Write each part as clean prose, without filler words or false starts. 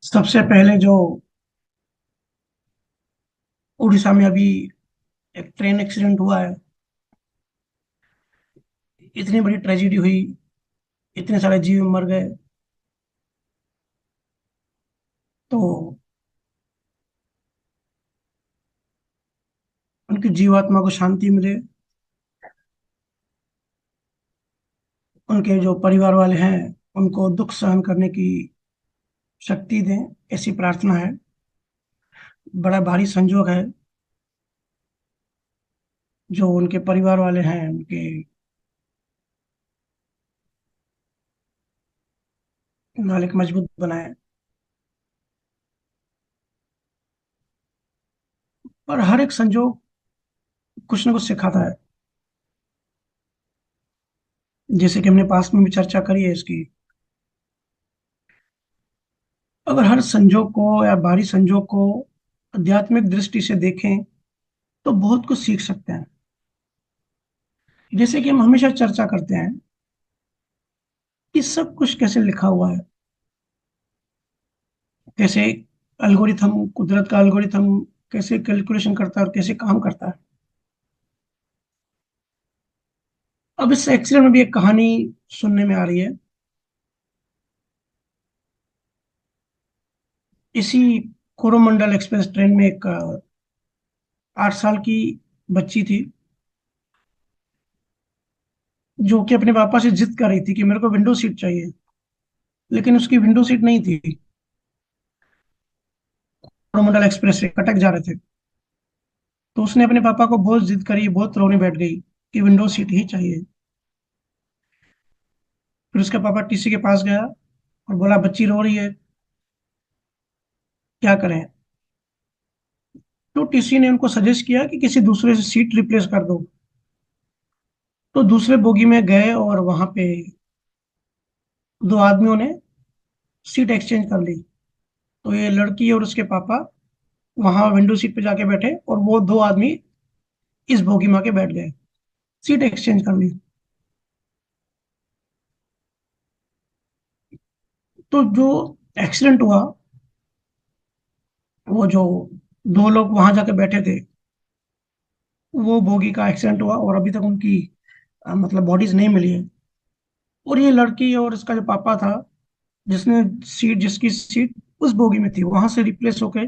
सबसे पहले जो उड़ीसा में अभी एक ट्रेन एक्सीडेंट हुआ है। इतनी बड़ी ट्रेजेडी हुई, इतने सारे जीव मर गए। तो उनकी जीवात्मा को शांति मिले, उनके जो परिवार वाले हैं उनको दुख सहन करने की शक्ति दें, ऐसी प्रार्थना है। बड़ा भारी संजोग है। जो उनके परिवार वाले हैं उनके मालिक मजबूत बनाए। और हर एक संजोग कुछ न कुछ सिखाता है। जैसे कि हमने पास में भी चर्चा करी है इसकी। अगर हर संजोग को या बाहरी संजोग को आध्यात्मिक दृष्टि से देखें तो बहुत कुछ सीख सकते हैं। जैसे कि हम हमेशा चर्चा करते हैं कि सब कुछ कैसे लिखा हुआ है, कैसे एल्गोरिथम, कुदरत का एल्गोरिथम कैसे कैलकुलेशन करता है और कैसे काम करता है। अब इस एक्सीडेंट में भी एक कहानी सुनने में आ रही है। इसी कोरोमंडल एक्सप्रेस ट्रेन में एक 8 साल की बच्ची थी, जो कि अपने पापा से जिद कर रही थी कि मेरे को विंडो सीट चाहिए। लेकिन उसकी विंडो सीट नहीं थी। कोरोमंडल एक्सप्रेस से कटक जा रहे थे। तो उसने अपने पापा को बहुत जिद करी, बहुत रोने बैठ गई कि विंडो सीट ही चाहिए। फिर उसका पापा टीसी के पास गया और बोला बच्ची रो रही है, क्या करें। तो टीसी ने उनको सजेस्ट किया कि किसी दूसरे से सीट रिप्लेस कर दो। तो दूसरे बोगी में गए और वहां पे दो आदमियों ने सीट एक्सचेंज कर ली। तो ये लड़की और उसके पापा वहां विंडो सीट पे जाके बैठे और वो दो आदमी इस बोगी में आके बैठ गए। सीट एक्सचेंज कर ली। तो जो एक्सीडेंट हुआ, वो जो दो लोग वहां जाके बैठे थे, वो बोगी का एक्सीडेंट हुआ और अभी तक उनकी मतलब बॉडीज नहीं मिली है। और ये लड़की और इसका जो पापा था, जिसने सीट जिसकी सीट उस बोगी में थी, वहां से रिप्लेस होके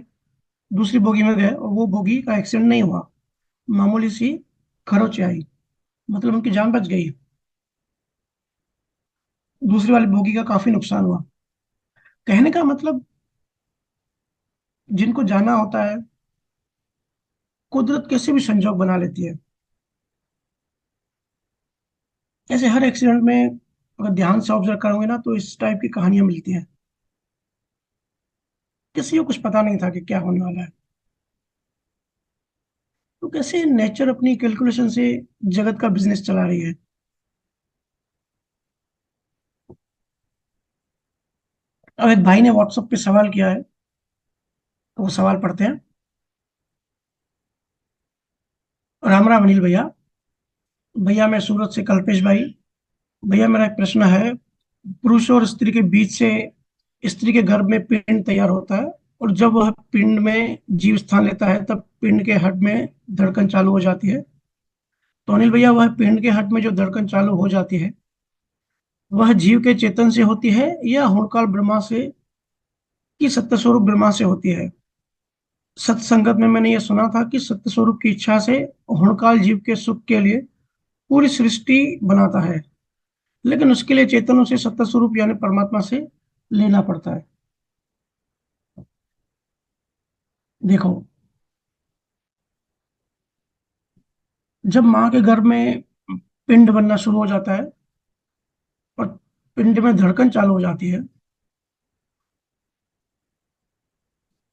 दूसरी बोगी में गए और वो बोगी का एक्सीडेंट नहीं हुआ। मामूली सी खरोच आई, मतलब उनकी जान बच गई। दूसरी वाली बोगी का काफी नुकसान हुआ। कहने का मतलब, जिनको जाना होता है, कुदरत कैसे भी संजोग बना लेती है। ऐसे हर एक्सीडेंट में अगर ध्यान से ऑब्जर्व करोगे ना तो इस टाइप की कहानियां मिलती हैं। किसी को कुछ पता नहीं था कि क्या होने वाला है। तो कैसे नेचर अपनी कैलकुलेशन से जगत का बिजनेस चला रही है। अब एक भाई ने व्हाट्सएप पे सवाल किया है, तो वो सवाल पढ़ते हैं। राम राम अनिल भैया। भैया मैं सूरत से कल्पेश भाई। भैया मेरा एक प्रश्न है। पुरुष और स्त्री के बीच से स्त्री के गर्भ में पिंड तैयार होता है, और जब वह पिंड में जीव स्थान लेता है तब पिंड के हड में धड़कन चालू हो जाती है। तो अनिल भैया, वह पिंड के हड में जो धड़कन चालू हो जाती है, वह जीव के चेतन से होती है या हुड़काल ब्रह्मा से, कि सत्य स्वरूप ब्रह्मा से होती है। सत्संगत में मैंने ये सुना था कि सत्य स्वरूप की इच्छा से हुड़काल जीव के सुख के लिए पूरी सृष्टि बनाता है, लेकिन उसके लिए चेतनों से सत्य स्वरूप यानी परमात्मा से लेना पड़ता है। देखो, जब माँ के गर्भ में पिंड बनना शुरू हो जाता है और पिंड में धड़कन चालू हो जाती है,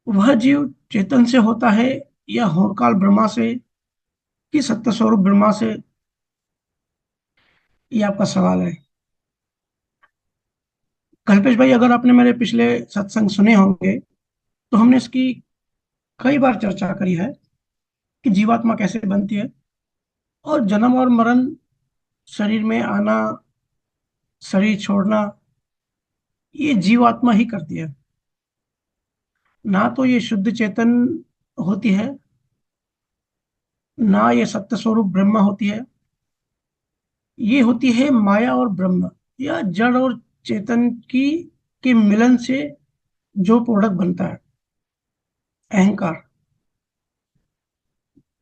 वह जीव चेतन से होता है या हुड़काल ब्रह्मा से, कि सत्य स्वरूप ब्रह्मा से। ये आपका सवाल है। कल्पेश भाई, अगर आपने मेरे पिछले सत्संग सुने होंगे तो हमने इसकी कई बार चर्चा करी है कि जीवात्मा कैसे बनती है, और जन्म और मरण, शरीर में आना, शरीर छोड़ना, ये जीवात्मा ही करती है। ना तो ये शुद्ध चेतन होती है, ना ये सत्य स्वरूप ब्रह्म होती है। ये होती है माया और ब्रह्म, या जड़ और चेतन की के मिलन से जो प्रोडक्ट बनता है, अहंकार।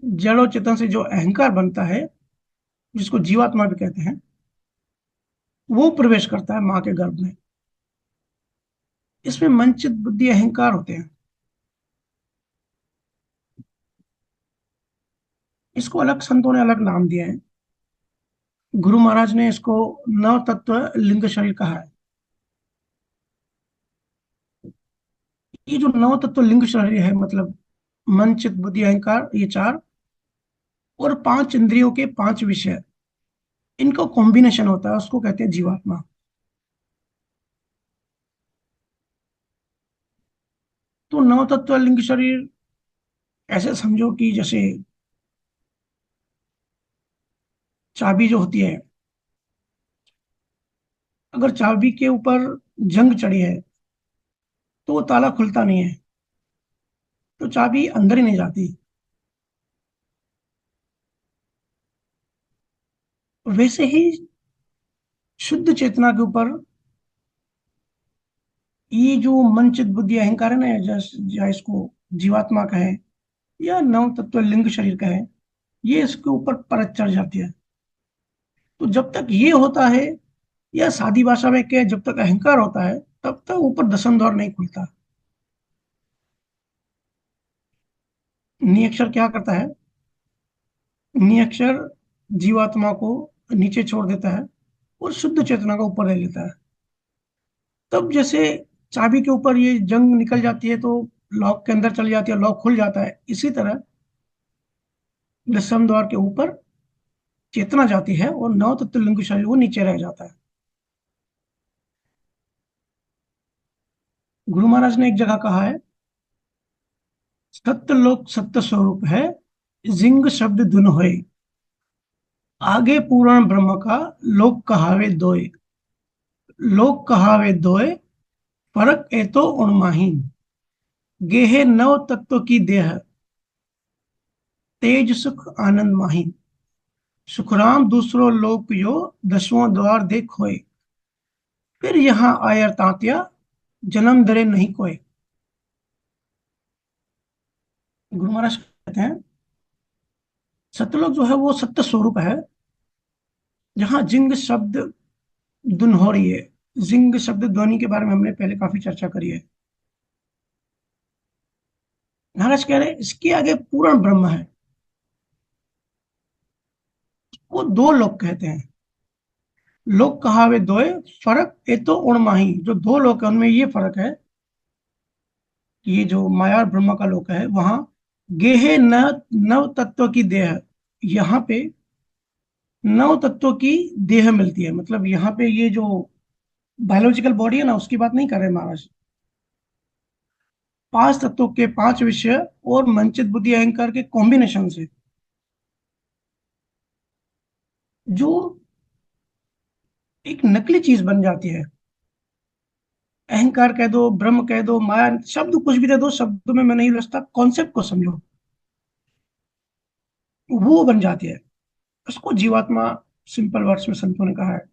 जड़ और चेतन से जो अहंकार बनता है, जिसको जीवात्मा भी कहते हैं, वो प्रवेश करता है माँ के गर्भ में। इसमें मन चित बुद्धि अहंकार होते हैं। इसको अलग संतों ने अलग नाम दिया है। गुरु महाराज ने इसको नव तत्व लिंग शरीर कहा है। ये जो नव तत्व लिंग शरीर है, मतलब मन चित बुद्धि अहंकार, ये चार, और पांच इंद्रियों के पांच विषय, इनका कॉम्बिनेशन होता है, उसको कहते हैं जीवात्मा। तो नव तत्व लिंग शरीर ऐसे समझो कि जैसे चाबी जो होती है, अगर चाबी के ऊपर जंग चढ़ी है तो वो ताला खुलता नहीं है, तो चाबी अंदर ही नहीं जाती। वैसे ही शुद्ध चेतना के ऊपर ये जो मन चित बुद्धि अहंकार है ना, या इसको जीवात्मा कहें या नव तत्व लिंग शरीर कहें, ये इसके ऊपर परत चढ़ जाती है। तो जब तक ये होता है, या सादी भाषा में कहें, जब तक अहंकार होता है, तब तक ऊपर दसम द्वार नहीं खुलता। नियक्षर क्या करता है? नियक्षर जीवात्मा को नीचे छोड़ देता है और शुद्ध चेतना का ऊपर ले लेता है। तब जैसे चाबी के ऊपर ये जंग निकल जाती है, तो लॉक के अंदर चली जाती है, लॉक खुल जाता है। इसी तरह दसम द्वार के ऊपर चेतना जाती है और नौ तत्व लिंग शरीर वो नीचे रह जाता है। गुरु महाराज ने एक जगह कहा है, सत्य लोक सत्य स्वरूप है, जिंग शब्द धुन होए, आगे पूर्ण ब्रह्म का लोक कहावे दोय। लोक कहावे दोय, फरक ए तो उणमाहीन, गेहे नव तत्व की देह, तेज सुख आनंद माहीन। सुखराम दूसरो लोक यो, दसवां द्वार दे खोए, फिर यहाँ आयर तांत्या, जन्म दरे नहीं कोय। गुरु महाराज कहते हैं, सतलोक जो है वो सत्य स्वरूप है, जहाँ जिंग शब्द धुन हो रही है। जिंग शब्द ध्वनि के बारे में हमने पहले काफी चर्चा करी है। महाराज कह रहे हैं इसके आगे पूर्ण ब्रह्म है, वो दो लोक कहते हैं। लोक कहावे दोए, फर्क ए तो उणमाही, जो दो लोक है उनमें ये फर्क है कि ये जो माया और ब्रह्म का लोक है, वहां गेहे न नव तत्व की देह, यहाँ पे नव तत्व की देह मिलती है। मतलब यहाँ पे ये जो बायोलॉजिकल बॉडी है ना, उसकी बात नहीं कर रहे महाराज। पांच तत्वों के पांच विषय और मंचित बुद्धि अहंकार के कॉम्बिनेशन से जो एक नकली चीज बन जाती है। अहंकार कह दो, ब्रह्म कह दो, माया, शब्द कुछ भी दे दो, शब्दों में मैं नहीं रचता, कॉन्सेप्ट को समझो, वो बन जाती है। उसको जीवात्मा सिंपल वर्ड्स में संतों ने कहा है।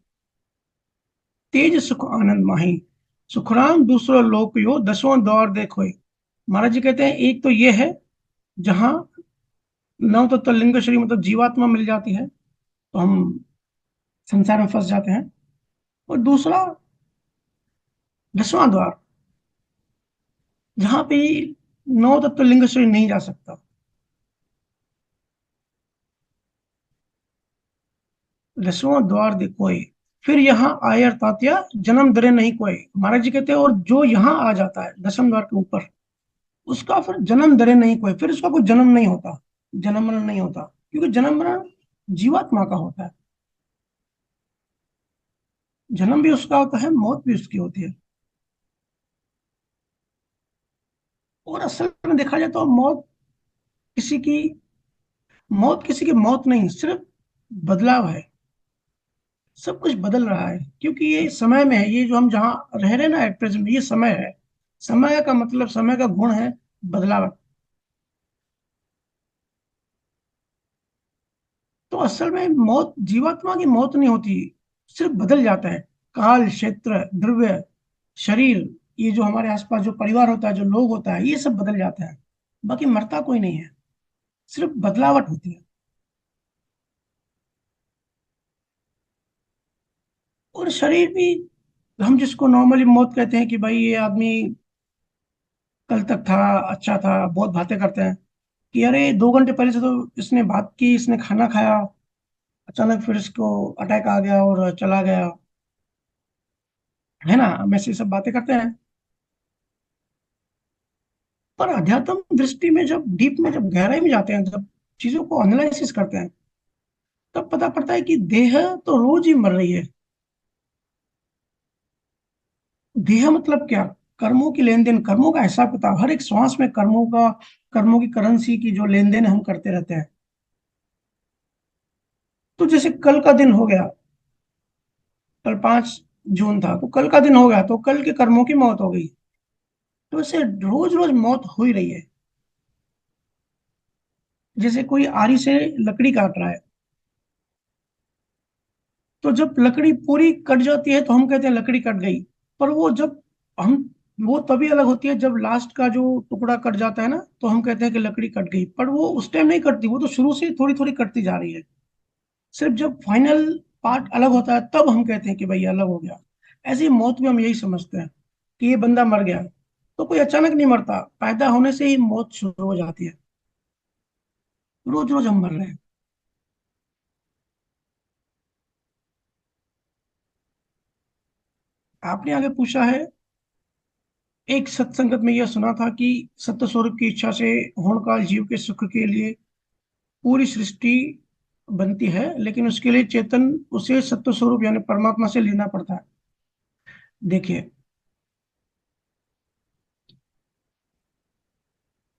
तेज सुख आनंद माही, सुखराम दूसरो लोक यो, दसवां द्वार देखो। महाराज जी कहते हैं एक तो ये है जहां नव तत्व लिंग शरीर मतलब जीवात्मा मिल जाती है, तो हम संसार में फंस जाते हैं। और दूसरा दसवां द्वार, जहां पे नौ तत्व लिंग शरीर नहीं जा सकता। दसवां द्वार दे कोई, फिर यहाँ आयर तात्या, जन्म दरे नहीं कोई। महाराज जी कहते हैं और जो यहाँ आ जाता है दसम द्वार के ऊपर, उसका फिर जन्म दरे नहीं कोई, फिर उसका कोई जन्म नहीं होता, जन्म मरण नहीं होता, क्योंकि जन्म मरण जीवात्मा का होता है। जन्म भी उसका होता है, मौत भी उसकी होती है। और असल में देखा जाए तो किसी की मौत किसी की मौत नहीं, सिर्फ बदलाव है। सब कुछ बदल रहा है, क्योंकि ये समय में है, ये जो हम जहाँ रह रहे हैं ना एट प्रेजेंट, ये समय है। समय का मतलब, समय का गुण है बदलाव। तो असल में मौत, जीवात्मा की मौत नहीं होती, सिर्फ बदल जाता है। काल, क्षेत्र, द्रव्य, शरीर, ये जो हमारे आसपास जो परिवार होता है, जो लोग होता है, ये सब बदल जाता है। बाकी मरता कोई नहीं है, सिर्फ बदलावट होती है। और शरीर भी, हम जिसको नॉर्मली मौत कहते हैं कि भाई ये आदमी कल तक था, अच्छा था, बहुत बातें करते हैं, कि अरे 2 घंटे पहले से तो इसने बात की, इसने खाना खाया, अचानक फिर इसको अटैक आ गया और चला गया, है ना, हम ऐसी सब बातें करते हैं। पर अध्यात्म दृष्टि में जब डीप में, जब गहराई में जाते हैं, जब चीजों को एनालिसिस करते हैं, तब पता पड़ता है कि देह तो रोज ही मर रही है। देह मतलब क्या? कर्मों की लेन देन, कर्मों का हिसाब किताब, हर एक श्वास में कर्मों का, कर्मों की करेंसी की जो लेन देन हम करते रहते हैं। तो जैसे कल का दिन हो गया, कल 5 जून था, तो कल का दिन हो गया, तो कल के कर्मों की मौत हो गई। तो ऐसे रोज रोज मौत हो ही रही है। जैसे कोई आरी से लकड़ी काट रहा है, तो जब लकड़ी पूरी कट जाती है तो हम कहते हैं लकड़ी कट गई। पर वो जब हम, वो तभी अलग होती है जब लास्ट का जो टुकड़ा कट जाता है ना, तो हम कहते हैं कि लकड़ी कट गई। पर वो उस टाइम नहीं कटती, वो तो शुरू से थोड़ी थोड़ी कटती जा रही है। सिर्फ जब फाइनल पार्ट अलग होता है तब हम कहते हैं कि भाई अलग हो गया। ऐसे ही मौत में हम यही समझते हैं कि ये बंदा मर गया। तो कोई अचानक नहीं मरता, पैदा होने से ही मौत शुरू हो जाती है। रोज रोज हम मर रहे हैं। आपने आगे पूछा है, एक सत्संगत में यह सुना था कि सत्य स्वरूप की इच्छा से होनकाल जीव के सुख के लिए पूरी सृष्टि बनती है, लेकिन उसके लिए चेतन उसे सत्य स्वरूप यानी परमात्मा से लेना पड़ता है। देखिए,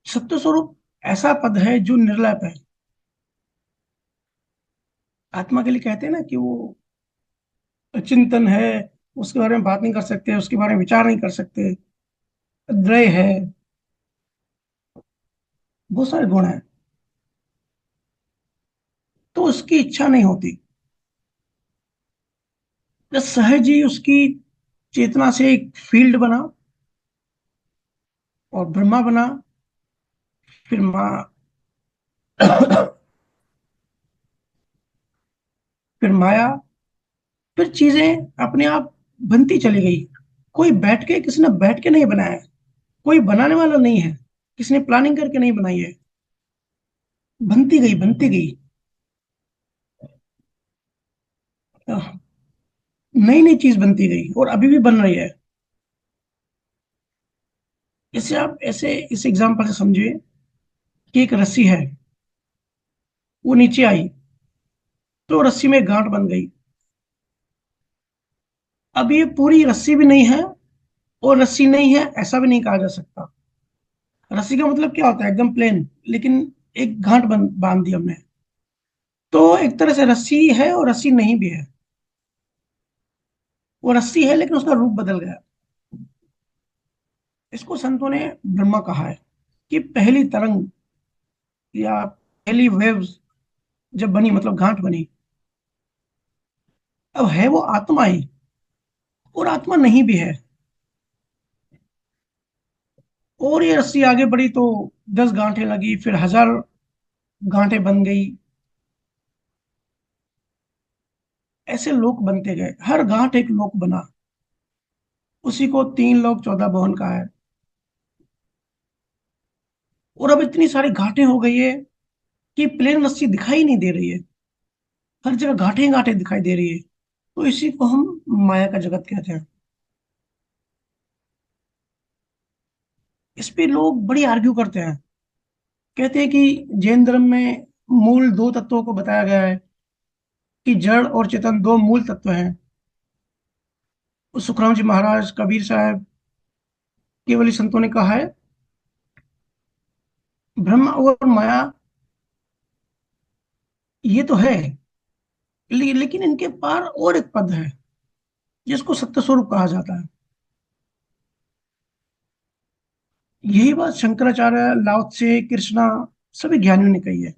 सत्य स्वरूप ऐसा पद है जो निर्लप है। आत्मा के लिए कहते हैं ना कि वो चिंतन है, उसके बारे में बात नहीं कर सकते, उसके बारे में विचार नहीं कर सकते, द्रय है, बहुत सारे गुण हैं। तो उसकी इच्छा नहीं होती, बस सहज ही उसकी चेतना से एक फील्ड बना, और ब्रह्मा बना, फिर माँ फिर माया, फिर चीजें अपने आप बनती चली गई। कोई बैठ के, किसी ने बैठ के नहीं बनाया है, कोई बनाने वाला नहीं है, किसी ने प्लानिंग करके नहीं बनाई है, बनती गई बनती गई। नई नई चीज बनती गई और अभी भी बन रही है। इसे आप ऐसे इस एग्जांपल से समझिए कि एक रस्सी है, वो नीचे आई, तो रस्सी में गांठ बन गई। अब ये पूरी रस्सी भी नहीं है और रस्सी नहीं है ऐसा भी नहीं कहा जा सकता। रस्सी का मतलब क्या होता है? एकदम प्लेन, लेकिन एक गांठ बांध दी हमने। तो एक तरह से रस्सी है और रस्सी नहीं भी है। वो रस्सी है लेकिन उसका रूप बदल गया। इसको संतों ने ब्रह्मा कहा है, कि पहली तरंग या पहली वेव्स जब बनी, मतलब गांठ बनी, अब है वो आत्मा ही, और आत्मा नहीं भी है। और ये रस्सी आगे बढ़ी तो 10 गांठें लगी, फिर 1000 गांठें बन गई। ऐसे लोक बनते गए, हर गांठ एक लोक बना। उसी को 3 लोक 14 भुवन का है। और अब इतनी सारी घाटें हो गई है कि प्लेन रस्सी दिखाई नहीं दे रही है, हर जगह घाटें घाटें दिखाई दे रही है। तो इसी को हम माया का जगत कहते हैं। इस पे लोग बड़ी आर्ग्यू करते हैं। कहते हैं कि जैन धर्म में मूल 2 तत्वों को बताया गया है, कि जड़ और चेतन 2 मूल तत्व हैं। सुखराम जी महाराज, कबीर साहब, केवली संतों ने कहा है, ब्रह्म और माया ये तो है, लेकिन इनके पार और एक पद है जिसको सत्य स्वरूप कहा जाता है। यही बात शंकराचार्य, लाओ त्से, कृष्णा, सभी ज्ञानियों ने कही है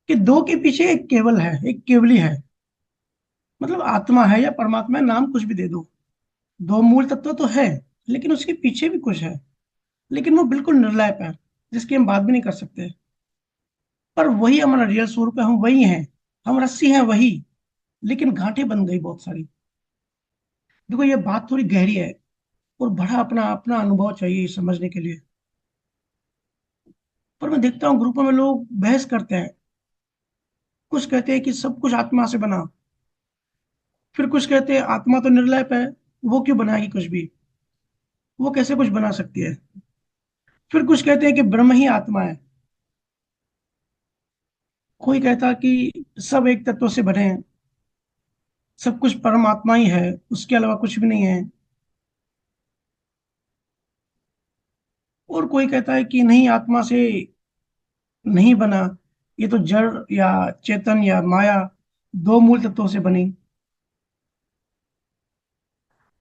कि दो के पीछे एक केवल है, एक केवली है। मतलब आत्मा है या परमात्मा है, नाम कुछ भी दे दो, दो मूल तत्व तो है, लेकिन उसके पीछे भी कुछ है। लेकिन वो बिल्कुल निर्लैप है, जिसकी हम बात भी नहीं कर सकते। पर वही हमारा रियल स्वरूप है, हम वही हैं। हम रस्सी हैं वही, लेकिन गांठें बन गई बहुत सारी। देखो ये बात थोड़ी गहरी है, और बड़ा अपना अपना अनुभव चाहिए इसे समझने के लिए। पर मैं देखता हूँ ग्रुपों में लोग बहस करते हैं। कुछ कहते हैं कि सब कुछ आत्मा से बना, फिर कुछ कहते हैं आत्मा तो निर्लैप है, वो क्यों बनाएगी कुछ भी, वो कैसे कुछ बना सकती है। फिर कुछ कहते हैं कि ब्रह्म ही आत्मा है। कोई कहता कि सब एक तत्व से बने हैं, सब कुछ परमात्मा ही है, उसके अलावा कुछ भी नहीं है। और कोई कहता है कि नहीं, आत्मा से नहीं बना, ये तो जड़ या चेतन या माया, दो मूल तत्वों से बनी।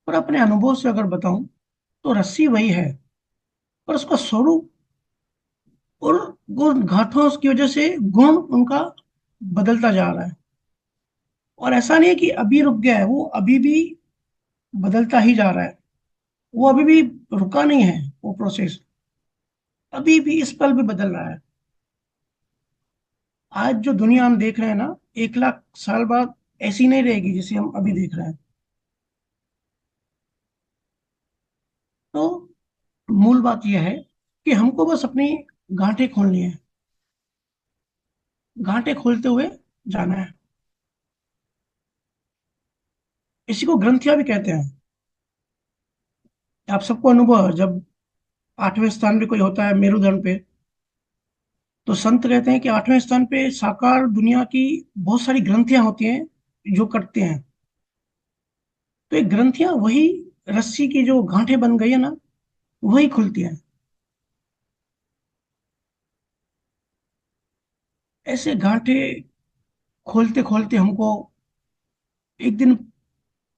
और अपने अनुभव से अगर बताऊं, तो रस्सी वही है, पर उसका स्वरूप और गुण गांठों की वजह से गुण उनका बदलता जा रहा है। और ऐसा नहीं है कि अभी रुक गया है, वो अभी भी बदलता ही जा रहा है। वो अभी भी रुका नहीं है, वो प्रोसेस अभी भी इस पल भी बदल रहा है। आज जो दुनिया हम देख रहे हैं ना, 1 लाख साल बाद ऐसी नहीं रहेगी जैसे हम अभी देख रहे हैं। तो मूल बात यह है कि हमको बस अपनी गांठें खोलनी है, गांठें खोलते हुए जाना है। इसी को ग्रंथिया भी कहते हैं। आप सबको अनुभव है, जब 8वें स्थान पे कोई होता है मेरुदंड पे, तो संत कहते हैं कि 8वें स्थान पे साकार दुनिया की बहुत सारी ग्रंथियां होती हैं जो कटते हैं। तो ये ग्रंथियां वही रस्सी की जो गांठें बन गई है ना, वही खुलती हैं। ऐसे गांठें खोलते खोलते हमको एक दिन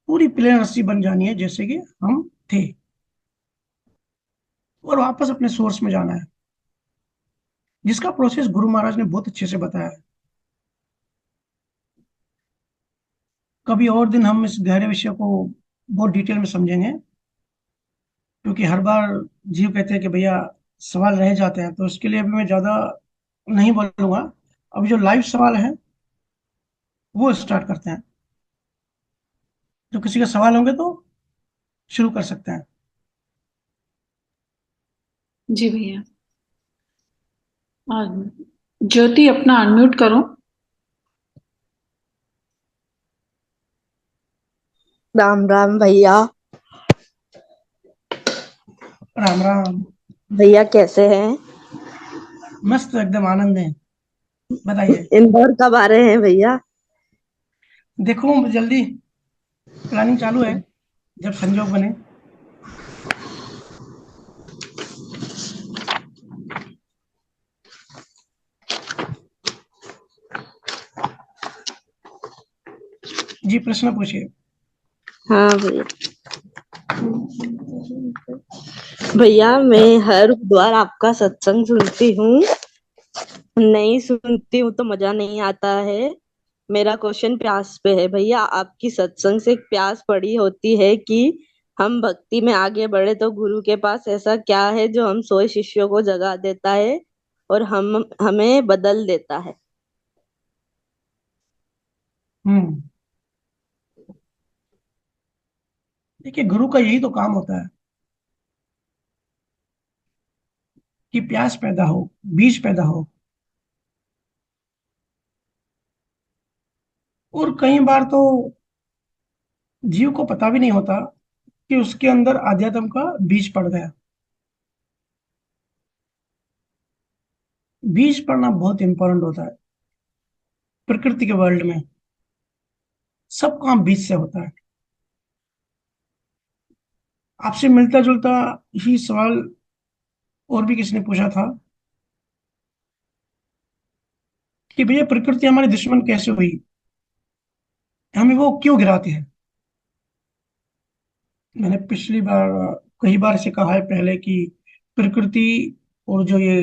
पूरी प्लेन रस्सी बन जानी है, जैसे कि हम थे, और वापस अपने सोर्स में जाना है, जिसका प्रोसेस गुरु महाराज ने बहुत अच्छे से बताया है। कभी और दिन हम इस गहरे विषय को बहुत डिटेल में समझेंगे, क्योंकि हर बार जीव कहते हैं कि भैया सवाल रह जाते हैं, तो इसके लिए अभी मैं ज्यादा नहीं बोलूंगा। अभी जो लाइव सवाल है वो स्टार्ट करते हैं। जो किसी के सवाल होंगे तो शुरू कर सकते हैं। जी भैया। और ज्योति अपना अनम्यूट करो। राम राम भैया। राम राम। भैया कैसे हैं? मस्त, एकदम आनंद है। बताइए। इंदौर कब आ रहे हैं भैया? देखो जल्दी, प्लानिंग चालू है, जब संजोग बने। जी प्रश्न पूछिए। हाँ भैया। भैया मैं हर बुधवार आपका सत्संग सुनती हूँ। नहीं सुनती हूँ तो मजा नहीं आता है। मेरा क्वेश्चन प्यास पे है भैया। आपकी सत्संग से एक प्यास पड़ी होती है कि हम भक्ति में आगे बढ़े, तो गुरु के पास ऐसा क्या है जो हम 100 शिष्यों को जगा देता है और हम हमें बदल देता है? हम्म। देखिए, गुरु का यही तो काम होता है कि प्यास पैदा हो, बीज पैदा हो। और कई बार तो जीव को पता भी नहीं होता कि उसके अंदर आध्यात्म का बीज पड़ गया। बीज पड़ना बहुत इंपॉर्टेंट होता है। प्रकृति के वर्ल्ड में सब काम बीज से होता है। आपसे मिलता जुलता ही सवाल और भी किसी ने पूछा था कि भैया प्रकृति हमारी दुश्मन कैसे हुई, हमें वो क्यों गिराती है। मैंने पिछली बार कई बार इसे कहा है पहले कि प्रकृति और जो ये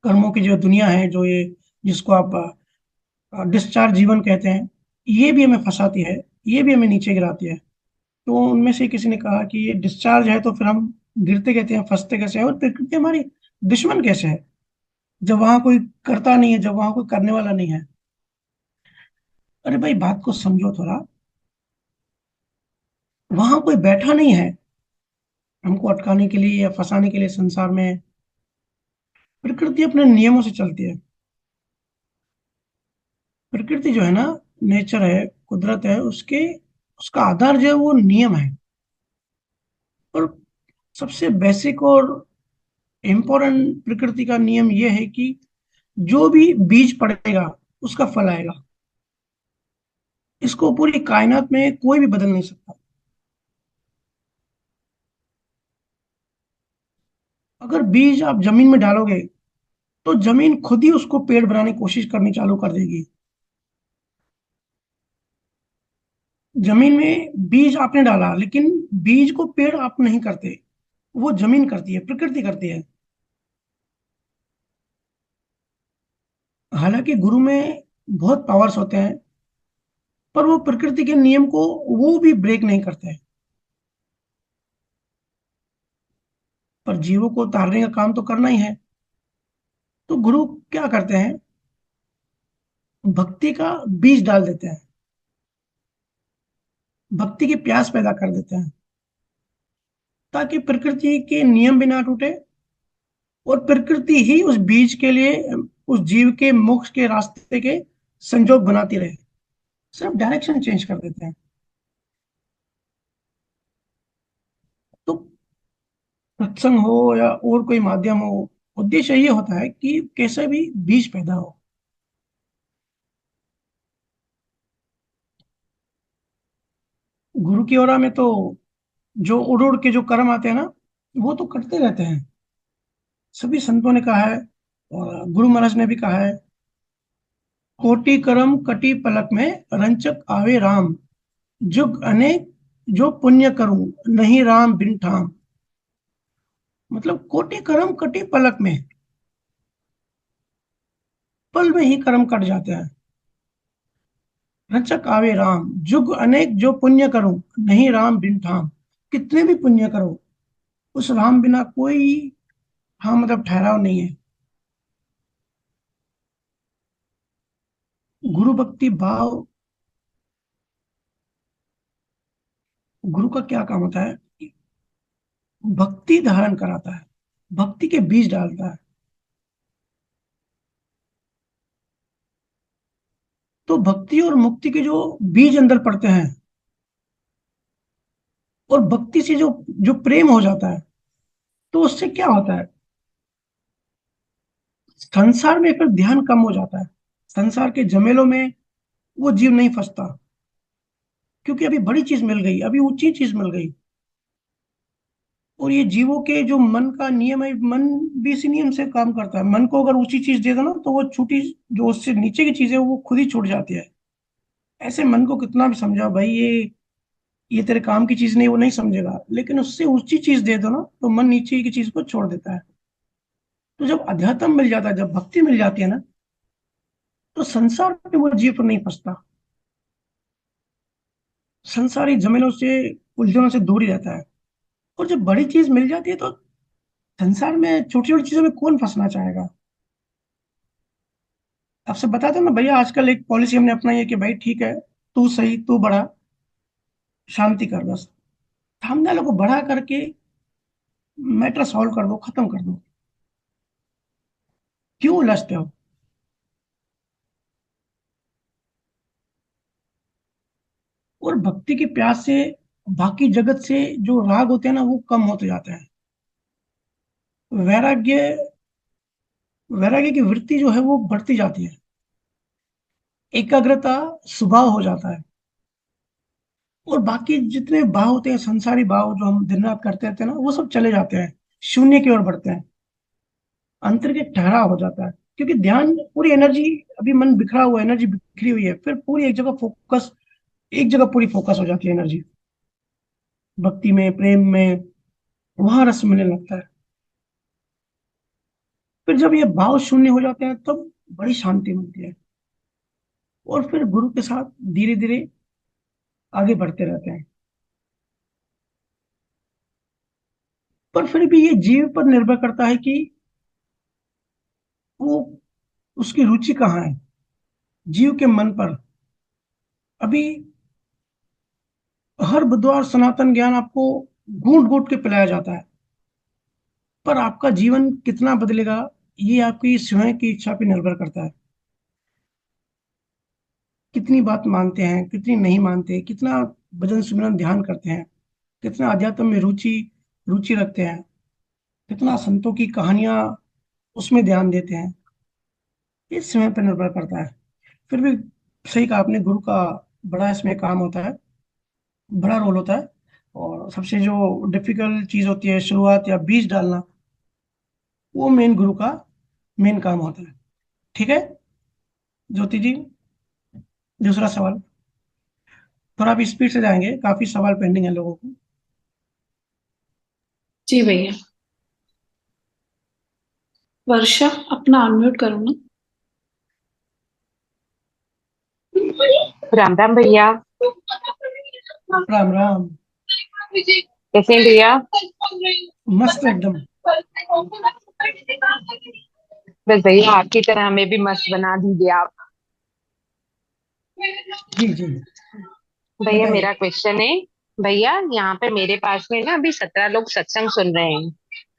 कर्मों की जो दुनिया है, जो ये जिसको आप डिस्चार्ज जीवन कहते हैं, ये भी हमें फंसाती है, ये भी हमें नीचे गिराती है। तो उनमें से किसी ने कहा कि ये डिस्चार्ज है तो फिर हम गिरते कहते हैं, फंसते कैसे हैं, और प्रकृति हमारी दुश्मन कैसे है जब वहां कोई करता नहीं है, जब वहां कोई करने वाला नहीं है। अरे भाई, बात को समझो थोड़ा। वहां कोई बैठा नहीं है हमको अटकाने के लिए या फंसाने के लिए संसार में। प्रकृति अपने नियमों से चलती है। प्रकृति जो है ना, नेचर है, कुदरत है, उसके उसका आधार जो है वो नियम है। और सबसे बेसिक और इम्पोर्टेंट प्रकृति का नियम ये है कि जो भी बीज पड़ेगा उसका फल आएगा। इसको पूरी कायनात में कोई भी बदल नहीं सकता। अगर बीज आप जमीन में डालोगे तो जमीन खुद ही उसको पेड़ बनाने की कोशिश करनी चालू कर देगी। जमीन में बीज आपने डाला, लेकिन बीज को पेड़ आप नहीं करते, वो जमीन करती है, प्रकृति करती है। हालांकि गुरु में बहुत पावर्स होते हैं, पर वो प्रकृति के नियम को वो भी ब्रेक नहीं करते हैं। पर जीवों को तारने का काम तो करना ही है। तो गुरु क्या करते हैं, भक्ति का बीज डाल देते हैं, भक्ति की प्यास पैदा कर देते हैं, ताकि प्रकृति के नियम भी ना टूटे, और प्रकृति ही उस बीज के लिए, उस जीव के मोक्ष के रास्ते के संजोग बनाती रहे। सिर्फ डायरेक्शन चेंज कर देते हैं। तो सत्संग हो या और कोई माध्यम हो, उद्देश्य ये होता है कि कैसे भी बीज पैदा हो। गुरु की ओरा में तो जो उड़ उड़ के जो कर्म आते हैं ना, वो तो करते रहते हैं। सभी संतों ने कहा है और गुरु महाराज ने भी कहा है, कोटि करम कटी पलक में, रंचक आवे राम, जुग अनेक जो पुण्य करूं, नहीं राम बिन ठाम। मतलब कोटि कर्म कटी पलक में, पल में ही कर्म कट जाते हैं। रचक आवे राम, जुग अनेक जो पुण्य करूं, नहीं राम बिन ठाम। कितने भी पुण्य करो, उस राम बिना कोई, हाँ मतलब ठहराव नहीं है। गुरु भक्ति भाव, गुरु का क्या काम होता है, भक्ति धारण कराता है, भक्ति के बीज डालता है। तो भक्ति और मुक्ति के जो बीज अंदर पड़ते हैं, और भक्ति से जो जो प्रेम हो जाता है, तो उससे क्या होता है, संसार में फिर ध्यान कम हो जाता है। संसार के झमेलों में वो जीव नहीं फंसता, क्योंकि अभी बड़ी चीज मिल गई, अभी ऊंची चीज मिल गई। और ये जीवों के जो मन का नियम है, मन भी इसी नियम से काम करता है। मन को अगर ऊंची चीज दे दो ना, तो वो छोटी, जो उससे नीचे की चीज है वो खुद ही छूट जाती है। ऐसे मन को कितना भी समझाओ भाई, ये तेरे काम की चीज नहीं, वो नहीं समझेगा। लेकिन उससे ऊंची चीज दे दो ना, तो मन नीचे की चीज को छोड़ देता है। तो जब अध्यात्म मिल जाता है, जब भक्ति मिल जाती है ना, तो संसार में वो जीव तो नहीं फंसता, संसारी झमेलों से, उलझनों से दूर ही रहता है। और जब बड़ी चीज मिल जाती है, तो संसार में छोटी छोटी चीजों में कौन फंसना चाहेगा। आपसे बताते ना भैया, आजकल एक पॉलिसी हमने अपनाई है कि भाई ठीक है, तू सही, तू बड़ा, शांति कर बस। सामने वालों को बड़ा करके मैटर सॉल्व कर दो, खत्म कर दो। क्यों उलझते हो। और भक्ति की प्यास से बाकी जगत से जो राग होते हैं ना, वो कम होते जाते हैं। वैराग्य, वैराग्य की वृत्ति जो है वो बढ़ती जाती है। एकाग्रता स्वभाव हो जाता है। और बाकी जितने भाव होते हैं, संसारी भाव जो हम दिन रात करते रहते हैं ना, वो सब चले जाते हैं, शून्य की ओर बढ़ते हैं। अंतर के ठहराव हो जाता है, क्योंकि ध्यान पूरी एनर्जी, अभी मन बिखरा हुआ, एनर्जी बिखरी हुई है, फिर पूरी एक जगह फोकस, एक जगह पूरी फोकस हो जाती है एनर्जी, भक्ति में, प्रेम में, वहां रस मिलने लगता है। फिर जब ये भाव शून्य हो जाते हैं तब बड़ी शांति मिलती है, और फिर गुरु के साथ धीरे धीरे आगे बढ़ते रहते हैं। पर फिर भी ये जीव पर निर्भर करता है कि वो, उसकी रुचि कहाँ है, जीव के मन पर। अभी हर बुधवार सनातन ज्ञान आपको घूंट घूंट के पिलाया जाता है, पर आपका जीवन कितना बदलेगा ये आपकी स्वयं की इच्छा पर निर्भर करता है। कितनी बात मानते हैं, कितनी नहीं मानते, कितना भजन सिमरन ध्यान करते हैं, कितना अध्यात्म में रुचि रुचि रखते हैं, कितना संतों की कहानियां उसमें ध्यान देते हैं, इस समय पर निर्भर करता है। फिर भी सही कहा आपने, गुरु का बड़ा इसमें काम होता है, बड़ा रोल होता है। और सबसे जो डिफिकल्ट चीज होती है शुरुआत या बीज डालना, वो मेन गुरु का मेन काम होता है। ठीक है ज्योति जी, दूसरा सवाल। थोड़ा आप स्पीड से जाएंगे, काफी सवाल पेंडिंग है लोगों को। जी भैया। वर्षा, अपना अनम्यूट करो ना। राम राम भैया। राम राम। कैसे हैं भैया? मस्त एकदम। बस भैया आपकी तरह हमें भी मस्त बना दीजिए आप। जी जी, भैया बताइए। मेरा क्वेश्चन है, भैया यहाँ पे मेरे पास में ना अभी 17 लोग सत्संग सुन रहे हैं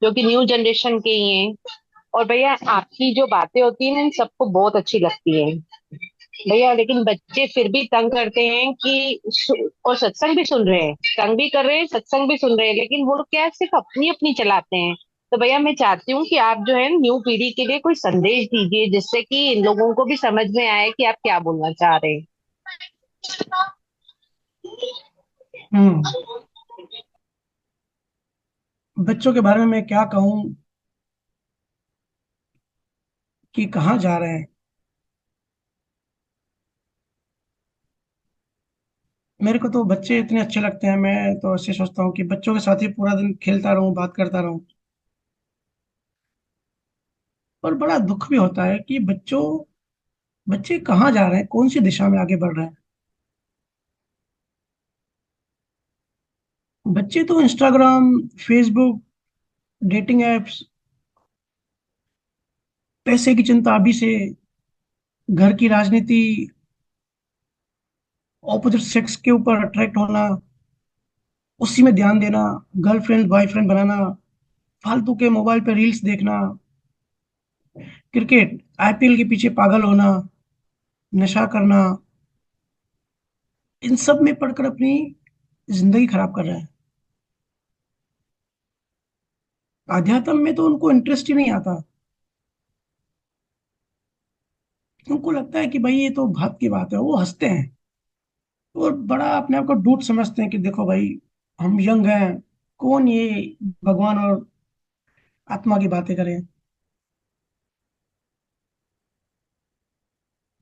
जो कि न्यू जनरेशन के ही हैं। और भैया आपकी जो बातें होती हैं ना इन सबको बहुत अच्छी लगती है भैया, लेकिन बच्चे फिर भी तंग करते हैं कि और सत्संग भी सुन रहे हैं, तंग भी कर रहे हैं, सत्संग भी सुन रहे हैं, लेकिन वो लोग क्या है, सिर्फ अपनी अपनी चलाते हैं। तो भैया मैं चाहती हूँ कि आप जो है न्यू पीढ़ी के लिए कोई संदेश दीजिए जिससे कि इन लोगों को भी समझ में आए कि आप क्या बोलना चाह रहे हैं। हम्म। बच्चों के बारे में मैं क्या कहूँ कि कहाँ जा रहे हैं। मेरे को तो बच्चे इतने अच्छे लगते हैं, मैं तो ऐसे सोचता हूँ कि बच्चों के साथ ही पूरा दिन खेलता रहूं, बात करता रहूं। और बड़ा दुख भी होता है कि बच्चे कहाँ जा रहे हैं, कौन सी दिशा में आगे बढ़ रहे हैं। बच्चे तो इंस्टाग्राम, फेसबुक, डेटिंग एप्स, पैसे की चिंता अभी से, घर की राजनीति, ऑपोजिट सेक्स के ऊपर अट्रैक्ट होना, उसी में ध्यान देना, गर्लफ्रेंड बॉयफ्रेंड बनाना, फालतू के मोबाइल पे रील्स देखना, क्रिकेट आईपीएल के पीछे पागल होना, नशा करना, इन सब में पढ़कर अपनी जिंदगी खराब कर रहे हैं। आध्यात्म में तो उनको इंटरेस्ट ही नहीं आता। उनको लगता है कि भाई ये तो बात की बात है, वो हंसते हैं और बड़ा अपने आप को डूड समझते हैं कि देखो भाई, हम यंग हैं, कौन ये भगवान और आत्मा की बातें करें।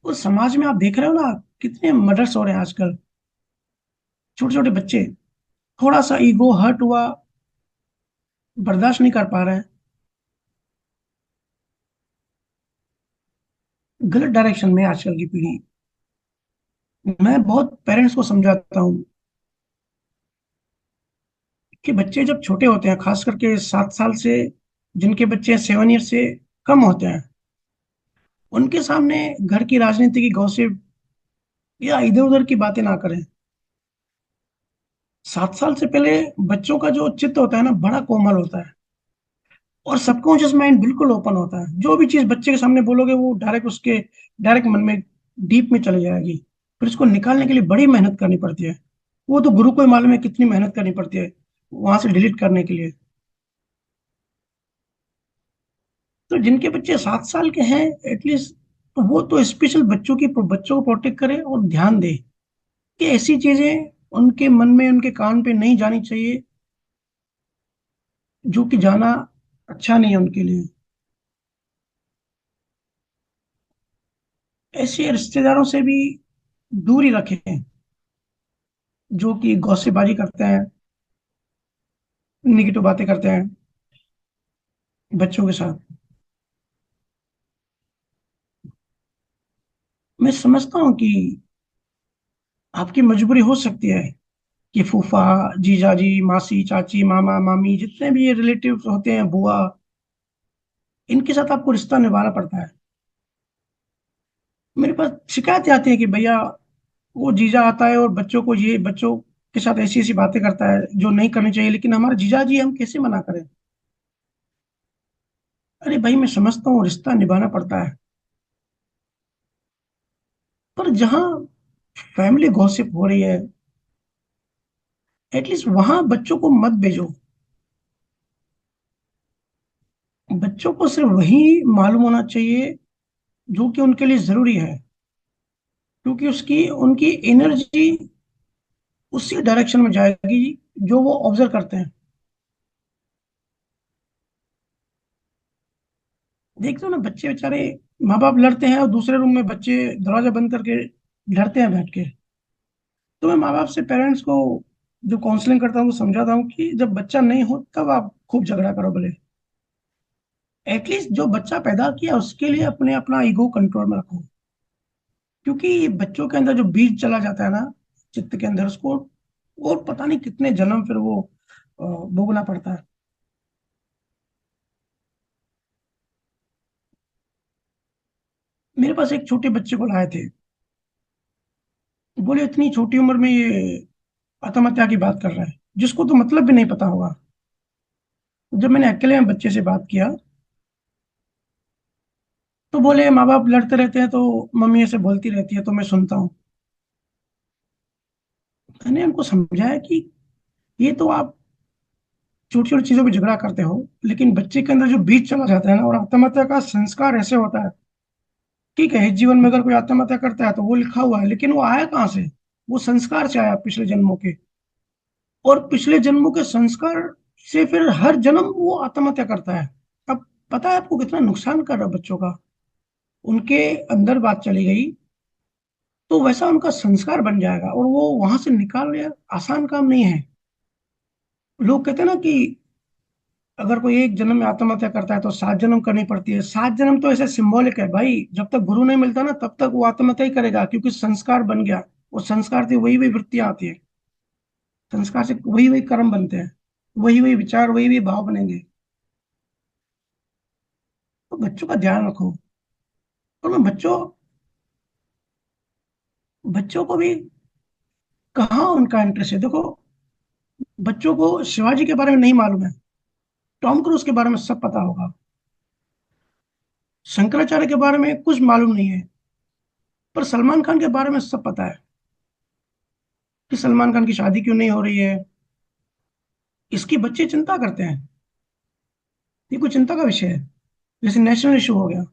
उस समाज में आप देख रहे हो ना, कितने मर्डर्स हो रहे हैं आजकल। छोटे छोटे बच्चे, थोड़ा सा ईगो हर्ट हुआ, बर्दाश्त नहीं कर पा रहे हैं, गलत डायरेक्शन में आजकल की पीढ़ी। मैं बहुत पेरेंट्स को समझाता हूँ कि बच्चे जब छोटे होते हैं, खास करके 7 साल से, जिनके बच्चे 7 ईयर से कम होते हैं, उनके सामने घर की राजनीति की गॉसिप या इधर उधर की बातें ना करें। 7 साल से पहले बच्चों का जो चित्त होता है ना, बड़ा कोमल होता है, और सबकॉन्शियस माइंड बिल्कुल ओपन होता है। जो भी चीज बच्चे के सामने बोलोगे वो डायरेक्ट उसके डायरेक्ट मन में, डीप में चली जाएगी। फिर इसको निकालने के लिए बड़ी मेहनत करनी पड़ती है। वो तो गुरु को ही मालूम है कितनी मेहनत करनी पड़ती है वहां से डिलीट करने के लिए। तो जिनके बच्चे 7 साल के हैं एटलीस्ट, तो वो तो स्पेशल बच्चों को प्रोटेक्ट करे और ध्यान दे कि ऐसी चीजें उनके मन में, उनके कान पे नहीं जानी चाहिए, जो कि जाना अच्छा नहीं है उनके लिए। ऐसे रिश्तेदारों से भी दूरी रखें जो कि गॉसिपबाजी करते हैं, निगेटिव बातें करते हैं बच्चों के साथ। मैं समझता हूँ कि आपकी मजबूरी हो सकती है कि फूफा, जीजाजी, मासी, चाची, मामा, मामी, जितने भी ये रिलेटिव्स होते हैं, बुआ, इनके साथ आपको रिश्ता निभाना पड़ता है। मेरे पास शिकायतें आती है कि भैया वो जीजा आता है और बच्चों के साथ ऐसी ऐसी बातें करता है जो नहीं करनी चाहिए, लेकिन हमारे जीजा जी, हम कैसे मना करें। अरे भाई, मैं समझता हूँ रिश्ता निभाना पड़ता है, पर जहाँ फैमिली गॉसिप हो रही है, एटलीस्ट वहां बच्चों को मत भेजो। बच्चों को सिर्फ वही मालूम होना चाहिए जो कि उनके लिए जरूरी है, क्योंकि उसकी उनकी एनर्जी उसी डायरेक्शन में जाएगी जो वो ऑब्जर्व करते हैं। देखते हो ना, बच्चे बेचारे, माँ बाप लड़ते हैं और दूसरे रूम में बच्चे दरवाजा बंद करके लड़ते हैं बैठ के। तो मैं माँ बाप से, पेरेंट्स को जो काउंसलिंग करता हूँ वो समझाता हूँ कि जब बच्चा नहीं हो तब आप खूब झगड़ा करो भले, एटलीस्ट जो बच्चा पैदा किया उसके लिए अपने अपना ईगो कंट्रोल में रखो। क्योंकि ये बच्चों के अंदर जो बीज चला जाता है ना, चित्त के अंदर, उसको और पता नहीं कितने जन्म फिर वो भोगना पड़ता है। मेरे पास एक छोटे बच्चे को लाए थे, बोले इतनी छोटी उम्र में ये आत्महत्या की बात कर रहा है, जिसको तो मतलब भी नहीं पता होगा। जब मैंने अकेले में बच्चे से बात किया तो बोले माँ बाप लड़ते रहते हैं तो मम्मी ऐसे बोलती रहती है तो मैं सुनता हूँ। मैंने उनको समझाया कि ये तो आप छोटी छोटी चीजों पे झगड़ा करते हो, लेकिन बच्चे के अंदर जो बीज चला जाता है ना, और आत्महत्या का संस्कार ऐसे होता है। ठीक है, इस जीवन में अगर कोई आत्महत्या करता है तो वो लिखा हुआ है, लेकिन वो आया कहाँ से? वो संस्कार से आया, पिछले जन्मों के। और पिछले जन्मों के संस्कार से फिर हर जन्म वो आत्महत्या करता है। अब पता है आपको कितना नुकसान कर रहा है बच्चों का? उनके अंदर बात चली गई तो वैसा उनका संस्कार बन जाएगा, और वो वहां से निकालना आसान काम नहीं है। लोग कहते हैं ना कि अगर कोई एक जन्म में आत्महत्या करता है तो 7 जन्म करनी पड़ती है। 7 जन्म तो ऐसे सिंबॉलिक है भाई, जब तक गुरु नहीं मिलता ना तब तक वो आत्महत्या ही करेगा, क्योंकि संस्कार बन गया। वो संस्कार से वही वही वृत्तियां आती है, संस्कार से वही वही कर्म बनते हैं, वही वही विचार, वही वही भाव बनेंगे। तो बच्चों का ध्यान रखो। और मैं बच्चों को भी, कहाँ उनका इंटरेस्ट है देखो। बच्चों को शिवाजी के बारे में नहीं मालूम है, टॉम क्रूज के बारे में सब पता होगा। शंकराचार्य के बारे में कुछ मालूम नहीं है, पर सलमान खान के बारे में सब पता है कि सलमान खान की शादी क्यों नहीं हो रही है। इसकी बच्चे चिंता करते हैं, ये कोई चिंता का विषय है? जैसे नेशनल इशू हो गया,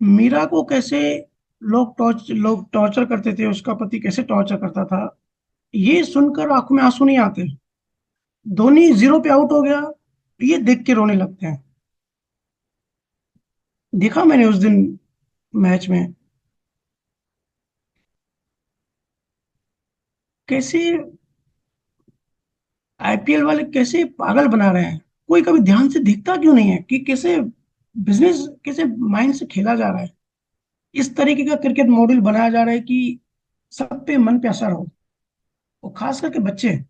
मीरा को कैसे लोग टॉर्चर करते थे, उसका पति कैसे टॉर्चर करता था, ये सुनकर आंखों में आंसू नहीं आते। धोनी 0 पे आउट हो गया, ये देख के रोने लगते हैं। देखा मैंने उस दिन मैच में कैसे आईपीएल वाले कैसे पागल बना रहे हैं। कोई कभी ध्यान से देखता क्यों नहीं है कि कैसे बिजनेस, कैसे माइंड से खेला जा रहा है। इस तरीके का क्रिकेट मॉडल बनाया जा रहा है कि सब पे मन पे असर हो, और खास करके बच्चे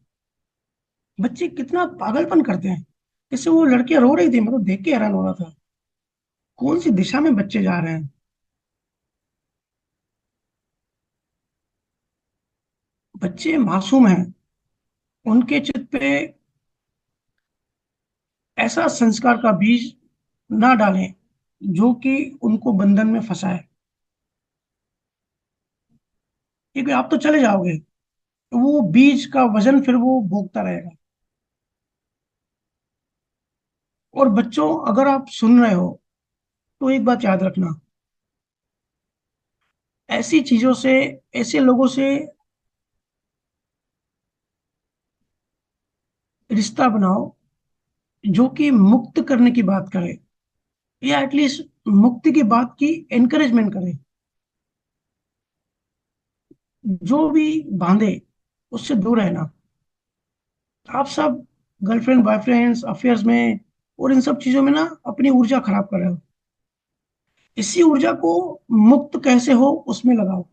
बच्चे कितना पागलपन करते हैं। जैसे वो लड़कियां रो रही थी, मैं तो देख के हैरान हो रहा था, कौन सी दिशा में बच्चे जा रहे हैं। बच्चे मासूम हैं, उनके चित्त पे ऐसा संस्कार का बीज ना डालें जो कि उनको बंधन में फंसाए। क्योंकि आप तो चले जाओगे, तो वो बीज का वजन फिर वो भोगता रहेगा। और बच्चों, अगर आप सुन रहे हो तो एक बात याद रखना, ऐसी चीजों से, ऐसे लोगों से रिश्ता बनाओ जो कि मुक्त करने की बात करे, या एटलीस्ट मुक्ति की बात की एनकरेजमेंट करे। जो भी बांधे उससे दूर रहना। आप सब गर्लफ्रेंड बॉयफ्रेंड्स अफेयर्स में और इन सब चीजों में ना अपनी ऊर्जा खराब कर रहे हो। इसी ऊर्जा को मुक्त कैसे हो उसमें लगाओ।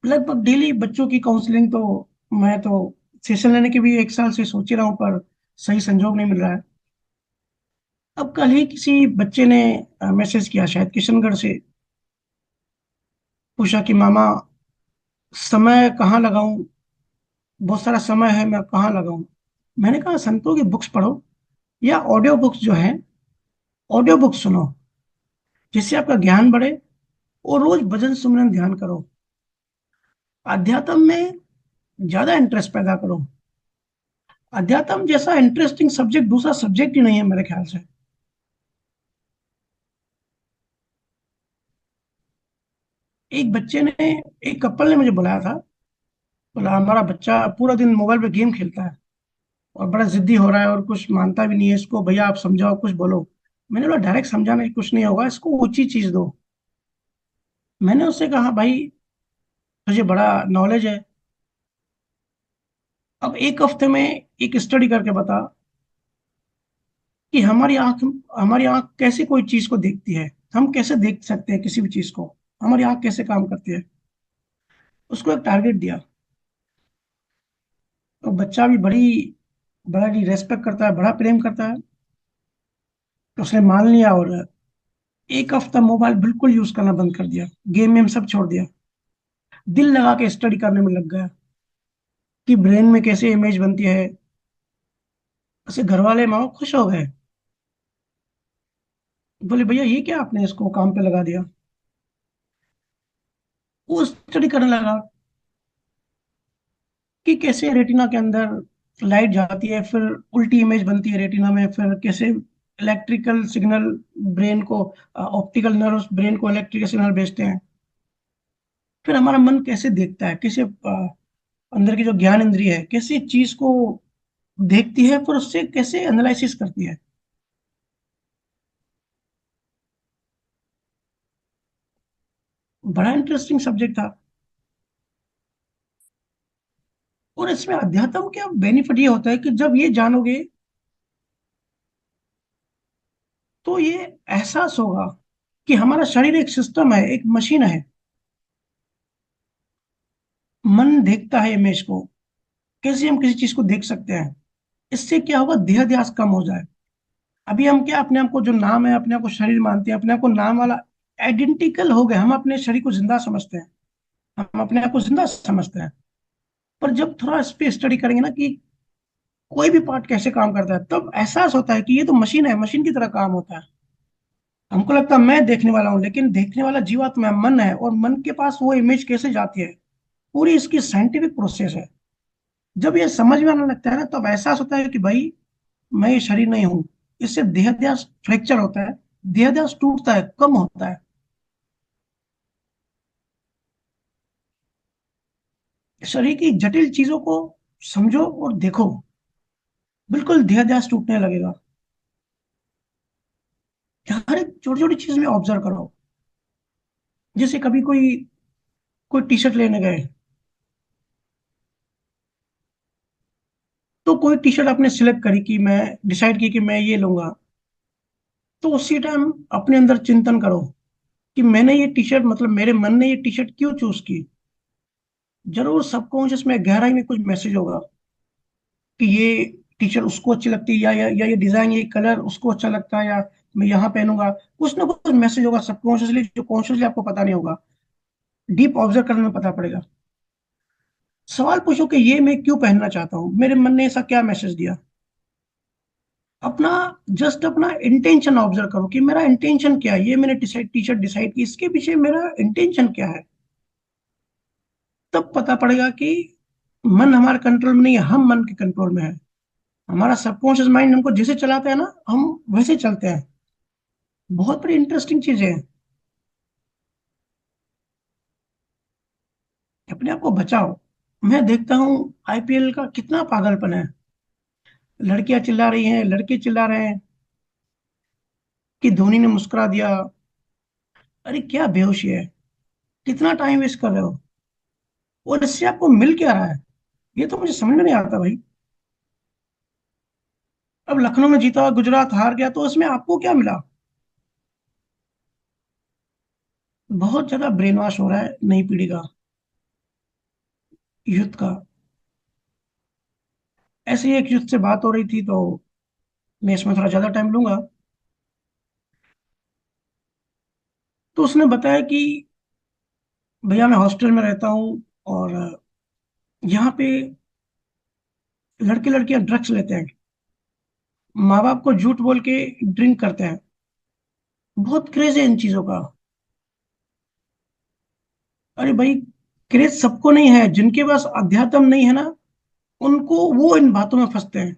लगभग डेली बच्चों की काउंसलिंग तो मैं तो सेशन लेने के भी 1 साल से सोच ही रहा हूँ, पर सही संजोग नहीं मिल रहा है। अब कल ही किसी बच्चे ने मैसेज किया, शायद किशनगढ़ से, पूछा कि मामा समय कहाँ लगाऊं, बहुत सारा समय है, मैं कहाँ लगाऊं। मैंने कहा संतों की बुक्स पढ़ो, या ऑडियो बुक्स जो है, ऑडियो बुक्स सुनो, जिससे आपका ज्ञान बढ़े। और रोज भजन सुमरन ध्यान करो। अध्यात्म में ज्यादा इंटरेस्ट पैदा करो। अध्यात्म जैसा इंटरेस्टिंग सब्जेक्ट दूसरा सब्जेक्ट ही नहीं है मेरे ख्याल से। एक बच्चे ने, एक कपल ने मुझे बुलाया था, बोला हमारा बच्चा पूरा दिन मोबाइल पे गेम खेलता है और बड़ा जिद्दी हो रहा है और कुछ मानता भी नहीं है, इसको भैया आप समझाओ, कुछ बोलो। मैंने बोला डायरेक्ट समझाने की कुछ नहीं होगा, इसको ऊंची चीज दो। मैंने उससे कहा भाई तुझे बड़ा नॉलेज है, अब एक हफ्ते में एक स्टडी करके बता कि हमारी आंख कैसे कोई चीज को देखती है, हम कैसे देख सकते हैं किसी भी चीज को, हमारी आंख कैसे काम करती है। उसको एक टारगेट दिया। तो बच्चा भी बड़ा ही रेस्पेक्ट करता है, बड़ा प्रेम करता है। तो उसने मान लिया और एक हफ्ता मोबाइल बिल्कुल यूज करना बंद कर दिया, गेम में सब छोड़ दिया, दिल लगा के स्टडी करने में लग गया कि ब्रेन में कैसे इमेज बनती है। उसे घर वाले माँ खुश हो गए, बोले भैया ये क्या आपने इसको काम पे लगा दिया। वो स्टडी करने लगा कि कैसे रेटिना के अंदर लाइट जाती है, फिर उल्टी इमेज बनती है रेटिना में, फिर कैसे इलेक्ट्रिकल सिग्नल ब्रेन को, ऑप्टिकल नर्व्स ब्रेन को इलेक्ट्रिकल सिग्नल भेजते हैं, फिर हमारा मन कैसे देखता है, कैसे अंदर की जो ज्ञान इंद्रिय है कैसे चीज को देखती है, फिर उससे कैसे एनालिसिस करती है। बड़ा इंटरेस्टिंग सब्जेक्ट था। और इसमें अध्यात्म का बेनिफिट ये होता है कि जब ये जानोगे तो ये एहसास होगा कि हमारा शरीर एक सिस्टम है, एक मशीन है। मन देखता है इमेज को, कैसे हम किसी चीज को देख सकते हैं। इससे क्या होगा, देहाध्यास कम हो जाए। अभी हम क्या अपने आप को जो नाम है, अपने आप को शरीर मानते हैं, अपने आप को नाम वाला आइडेंटिकल हो गए, हम अपने शरीर को जिंदा समझते हैं, हम अपने आप को जिंदा समझते हैं। पर जब थोड़ा इस पे स्टडी करेंगे ना कि कोई भी पार्ट कैसे काम करता है, तब एहसास होता है कि ये तो मशीन है, मशीन की तरह काम होता है। हमको लगता है मैं देखने वाला हूँ, लेकिन देखने वाला जीवात्मा मन है, और मन के पास वो इमेज कैसे जाती है, पूरी इसकी साइंटिफिक प्रोसेस है। जब ये समझ में आने लगता है ना, तब एहसास होता है कि भाई मैं ये शरीर नहीं हूँ। इससे देहाध्यास फ्रैक्चर होता है, देहाध्यास टूटता है, कम होता है। शरीर की जटिल चीजों को समझो और देखो, बिल्कुल देहाध्यास टूटने लगेगा। हर एक छोटी छोटी चीज में ऑब्जर्व करो। जैसे कभी कोई कोई टी शर्ट लेने गए, तो कोई टी शर्ट आपने सिलेक्ट करी कि मैं डिसाइड की कि मैं ये लूंगा, तो उसी टाइम अपने अंदर चिंतन करो कि मैंने ये टी शर्ट, मतलब मेरे मन ने ये टी शर्ट क्यों चूज की। जरूर सबकॉन्शियस में गहराई में कुछ मैसेज होगा कि ये टी शर्ट उसको अच्छी लगती है, या ये डिजाइन, ये कलर उसको अच्छा लगता है, या मैं यहाँ पहनूंगा। कुछ ना कुछ मैसेज होगा सबकॉन्शियसली, जो कॉन्शियसली आपको पता नहीं होगा। डीप ऑब्जर्व करने में पता पड़ेगा। सवाल पूछो कि ये मैं क्यों पहनना चाहता हूँ, मेरे मन ने ऐसा क्या मैसेज दिया। अपना जस्ट अपना इंटेंशन ऑब्जर्व करो कि मेरा इंटेंशन क्या है, ये मैंने टी शर्ट डिसाइड की, इसके पीछे मेरा इंटेंशन क्या है। तब पता पड़ेगा कि मन हमारे कंट्रोल में नहीं है, हम मन के कंट्रोल में है। हमारा सबकॉन्शियस माइंड हमको जैसे चलाता है ना, हम वैसे चलते हैं। बहुत बड़ी इंटरेस्टिंग चीज है। अपने आप को बचाओ। मैं देखता हूँ आईपीएल का कितना पागलपन है। लड़कियां चिल्ला रही हैं, लड़के चिल्ला रहे हैं कि धोनी ने मुस्कुरा दिया। अरे क्या बेहोशी है, कितना टाइम वेस्ट कर रहे हो, और इससे आपको मिल क्या रहा है, ये तो मुझे समझ में नहीं आता भाई। अब लखनऊ में जीता, गुजरात हार गया, तो इसमें आपको क्या मिला। बहुत ज्यादा ब्रेन वॉश हो रहा है नई पीढ़ी का, यूथ का। ऐसे ही एक यूथ से बात हो रही थी, तो मैं इसमें थोड़ा ज्यादा टाइम लूंगा। तो उसने बताया कि भैया मैं हॉस्टल में रहता हूँ, और यहाँ पे लड़के लड़कियां ड्रग्स लेते हैं, माँ बाप को झूठ बोल के ड्रिंक करते हैं। बहुत क्रेज है इन चीजों का। अरे भाई, क्रेज सबको नहीं है, जिनके पास अध्यात्म नहीं है ना, उनको वो इन बातों में फंसते हैं।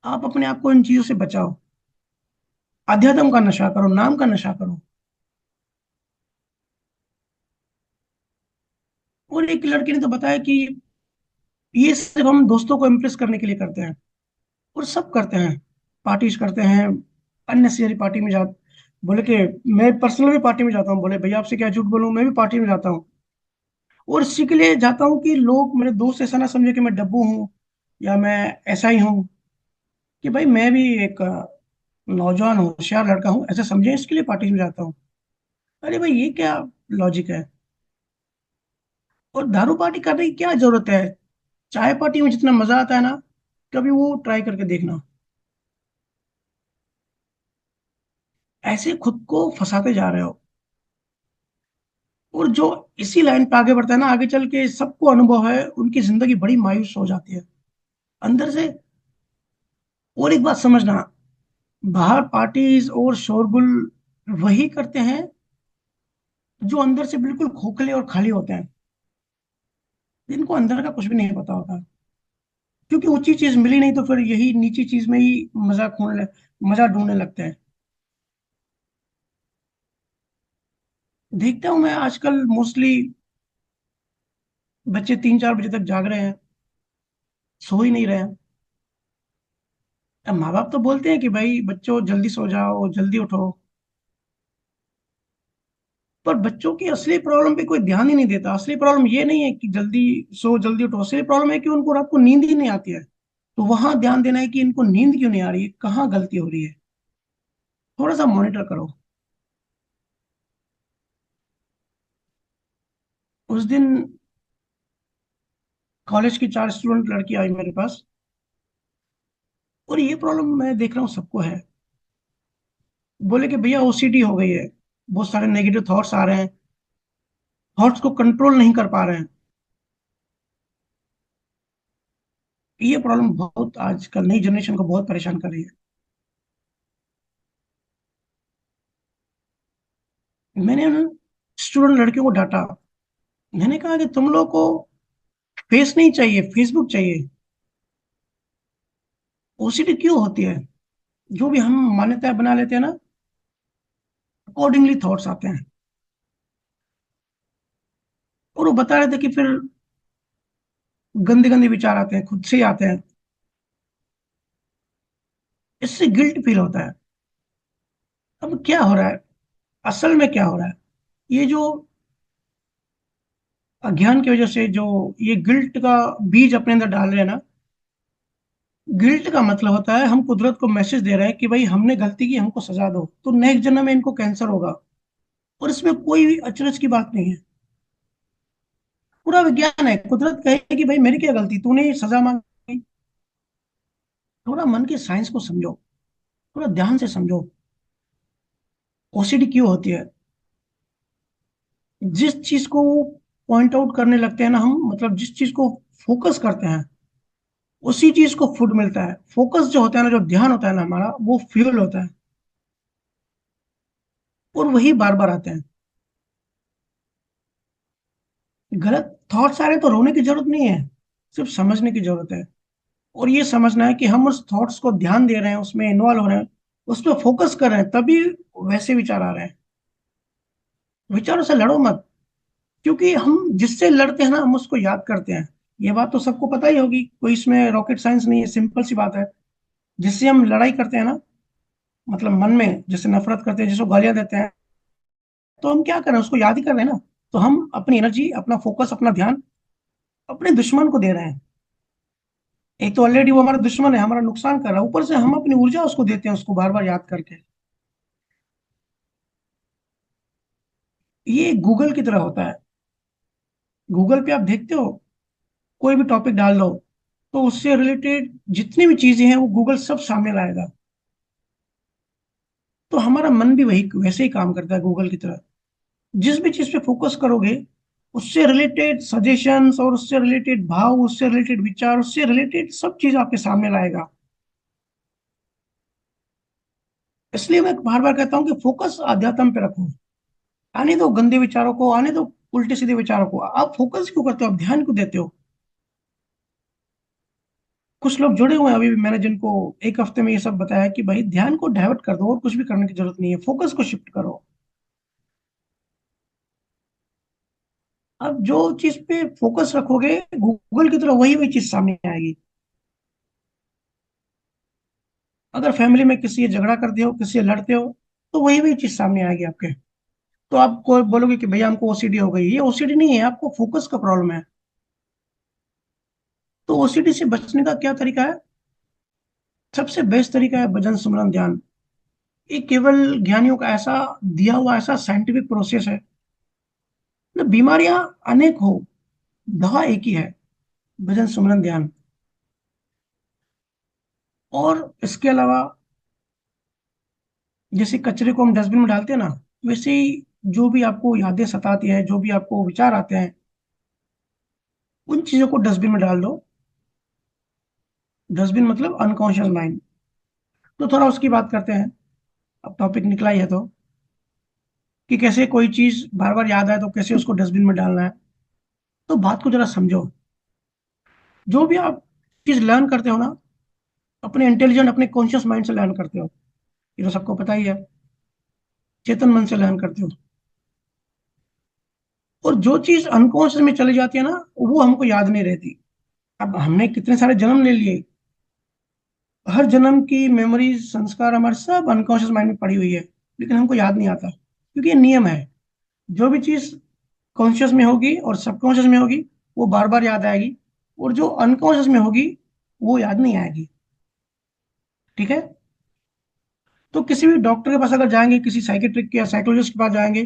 आप अपने आप को इन चीजों से बचाओ। अध्यात्म का नशा करो, नाम का नशा करो। और एक लड़की ने तो बताया कि ये सिर्फ हम दोस्तों को इम्प्रेस करने के लिए करते हैं, और सब करते हैं, पार्टीज करते हैं, अननेसेसरी पार्टी में जा। बोले कि मैं पर्सनल भी पार्टी में जाता हूँ, बोले भैया आपसे क्या झूठ बोलूं, मैं भी पार्टी में जाता हूँ। और इसी के लिए जाता हूँ कि लोग मेरे दोस्त ऐसा ना समझे कि मैं डब्बू हूँ, या मैं ऐसा ही हूँ, कि भाई मैं भी एक नौजवान होशियार लड़का हूँ, ऐसा समझे, इसके लिए पार्टी में जाता हूँ। अरे भाई, ये क्या लॉजिक है? और दारू पार्टी करने की क्या जरूरत है? चाय पार्टी में जितना मजा आता है ना, कभी वो ट्राई करके देखना। ऐसे खुद को फंसाते जा रहे हो। और जो इसी लाइन पे आगे बढ़ता है ना, आगे चल के सबको अनुभव है, उनकी जिंदगी बड़ी मायूस हो जाती है अंदर से। और एक बात समझना, बाहर पार्टीज और शोरगुल वही करते हैं जो अंदर से बिल्कुल खोखले और खाली होते हैं, जिनको अंदर का कुछ भी नहीं पता होता। क्योंकि ऊंची चीज मिली नहीं, तो फिर यही नीची चीज में ही मजा ढूंढने लगते हैं। देखता हूँ मैं आजकल मोस्टली बच्चे 3-4 बजे तक जाग रहे हैं, सो ही नहीं रहे हैं। अब माँ बाप तो बोलते हैं कि भाई बच्चों जल्दी सो जाओ, जल्दी उठो, पर बच्चों की असली प्रॉब्लम पे कोई ध्यान ही नहीं देता। असली प्रॉब्लम ये नहीं है कि जल्दी सो जल्दी उठो, असली प्रॉब्लम है कि उनको रात को नींद ही नहीं आती है। तो वहां ध्यान देना है कि इनको नींद क्यों नहीं आ रही है, कहाँ गलती हो रही है। थोड़ा सा मॉनिटर करो। उस दिन कॉलेज की 4 स्टूडेंट लड़की आई मेरे पास, और ये प्रॉब्लम मैं देख रहा हूँ सबको है। बोले कि भैया ओसीडी हो गई है, बहुत सारे नेगेटिव थॉट्स आ रहे हैं, थॉट्स को कंट्रोल नहीं कर पा रहे हैं। ये प्रॉब्लम बहुत आजकल नई जनरेशन को बहुत परेशान कर रही है। मैंने उन स्टूडेंट लड़कियों को डांटा। मैंने कहा कि तुम लोग को फेस नहीं चाहिए, फेसबुक चाहिए। ओसीडी क्यों होती है? जो भी हम मान्यताएं बना लेते हैं ना, अकॉर्डिंगली थॉट्स आते हैं। और वो बता रहे थे कि फिर गंदे गंदे विचार आते हैं, खुद से ही आते हैं। इससे गिल्ट फील होता है। अब क्या हो रहा है, असल में क्या हो रहा है? ये जो अज्ञान की वजह से जो ये गिल्ट का बीज अपने अंदर डाल रहे हैं ना, गिल्ट का मतलब होता है हम कुदरत को मैसेज दे रहे हैं कि भाई हमने गलती की, हमको सजा दो, तो नेक्स्ट जन्म में इनको कैंसर होगा। और इसमें कोई भी अचरज की बात नहीं है। पूरा विज्ञान है, कुदरत कहे कि भाई मेरी क्या गलती, तूने सजा मांगी। थोड़ा मन की साइंस को समझो, थोड़ा ध्यान से समझो। ओसीडी क्यों होती है? जिस चीज को पॉइंट आउट करने लगते हैं ना हम, मतलब जिस चीज को फोकस करते हैं, उसी चीज को फूड मिलता है। फोकस जो होता है ना, जो ध्यान होता है ना हमारा, वो फ्यूल होता है। और वही बार बार आते हैं। गलत थॉट्स आ रहे हैं तो रोने की जरूरत नहीं है, सिर्फ समझने की जरूरत है। और ये समझना है कि हम उस थॉट्स को ध्यान दे रहे हैं, उसमें इन्वॉल्व हो रहे हैं, उस पर फोकस कर रहे हैं, तभी वैसे विचार आ रहे हैं। विचारों से लड़ो मत। क्योंकि हम जिससे लड़ते हैं ना, हम उसको याद करते हैं। ये बात तो सबको पता ही होगी, कोई इसमें रॉकेट साइंस नहीं है, सिंपल सी बात है। जिससे हम लड़ाई करते हैं ना, मतलब मन में जैसे नफरत करते हैं, जिसको गालियां देते हैं, तो हम क्या कर रहे हैं, उसको याद ही कर रहे हैं ना। तो हम अपनी एनर्जी, अपना फोकस, अपना ध्यान अपने दुश्मन को दे रहे हैं। एक तो ऑलरेडी वो हमारा दुश्मन है, हमारा नुकसान कर रहा है, ऊपर से हम अपनी ऊर्जा उसको देते हैं, उसको बार बार याद करके। ये गूगल की तरह होता है। गूगल पे आप देखते हो, कोई भी टॉपिक डाल दो तो उससे रिलेटेड जितनी भी चीजें हैं वो गूगल सब सामने लाएगा। तो हमारा मन भी वही वैसे ही काम करता है गूगल की तरह। जिस भी चीज पे फोकस करोगे, उससे रिलेटेड सजेशंस और उससे रिलेटेड भाव, उससे रिलेटेड विचार, उससे रिलेटेड सब चीज आपके सामने लाएगा। इसलिए मैं बार बार कहता हूँ कि फोकस आध्यात्म पे रखो। आने दो गंदे विचारों को, आने दो उल्टे सीधे विचारों को। आप फोकस क्यों करते हो, आप ध्यान क्यों देते हो? कुछ लोग जुड़े हुए हैं अभी भी, मैंने जिनको एक हफ्ते में ये सब बताया कि भाई ध्यान को डाइवर्ट कर दो और कुछ भी करने की जरूरत नहीं है, फोकस को शिफ्ट करो। अब जो चीज पे फोकस रखोगे, गूगल की तरह वही वही चीज सामने आएगी। अगर फैमिली में किसी से झगड़ा करते हो, किसी से लड़ते हो, तो वही वही चीज सामने आएगी आपके। तो आप को बोलोगे कि भैया हमको ओसीडी हो गई, ये ओसीडी नहीं है, आपको फोकस का प्रॉब्लम है। तो ओसीडी से बचने का क्या तरीका है? सबसे बेस्ट तरीका है भजन सुमरन ध्यान। ये केवल ज्ञानियों का ऐसा दिया हुआ ऐसा साइंटिफिक प्रोसेस है ना। बीमारियां अनेक हो, दवा एक ही है, भजन सुमरन ध्यान। और इसके अलावा जैसे कचरे को हम डस्टबिन में डालते हैं ना, वैसे ही जो भी आपको यादें सताती हैं, जो भी आपको विचार आते हैं, उन चीजों को डस्टबिन में डाल दो। डस्टबिन मतलब अनकॉन्शियस माइंड। तो थोड़ा उसकी बात करते हैं, अब टॉपिक निकला ही है तो, कि कैसे कोई चीज बार बार याद आए तो कैसे उसको डस्टबिन में डालना है। तो बात को जरा समझो। जो भी आप चीज लर्न करते हो ना, अपने इंटेलिजेंट अपने कॉन्शियस माइंड से लर्न करते हो। ये तो सबको पता ही है, चेतन मन से लर्न करते हो। और जो चीज अनकॉन्शियस में चली जाती है ना, वो हमको याद नहीं रहती। अब हमने कितने सारे जन्म ले लिए, हर जन्म की मेमोरीज संस्कार हमारे सब अनकॉन्शियस माइंड में पड़ी हुई है, लेकिन हमको याद नहीं आता, क्योंकि ये नियम है। जो भी चीज कॉन्शियस में होगी और सबकॉन्शियस में होगी, वो बार बार याद आएगी। और जो अनकॉन्शियस में होगी, वो याद नहीं आएगी। ठीक है? तो किसी भी डॉक्टर के पास अगर जाएंगे, किसी साइकेट्रिक या साइकोलॉजिस्ट के पास जाएंगे,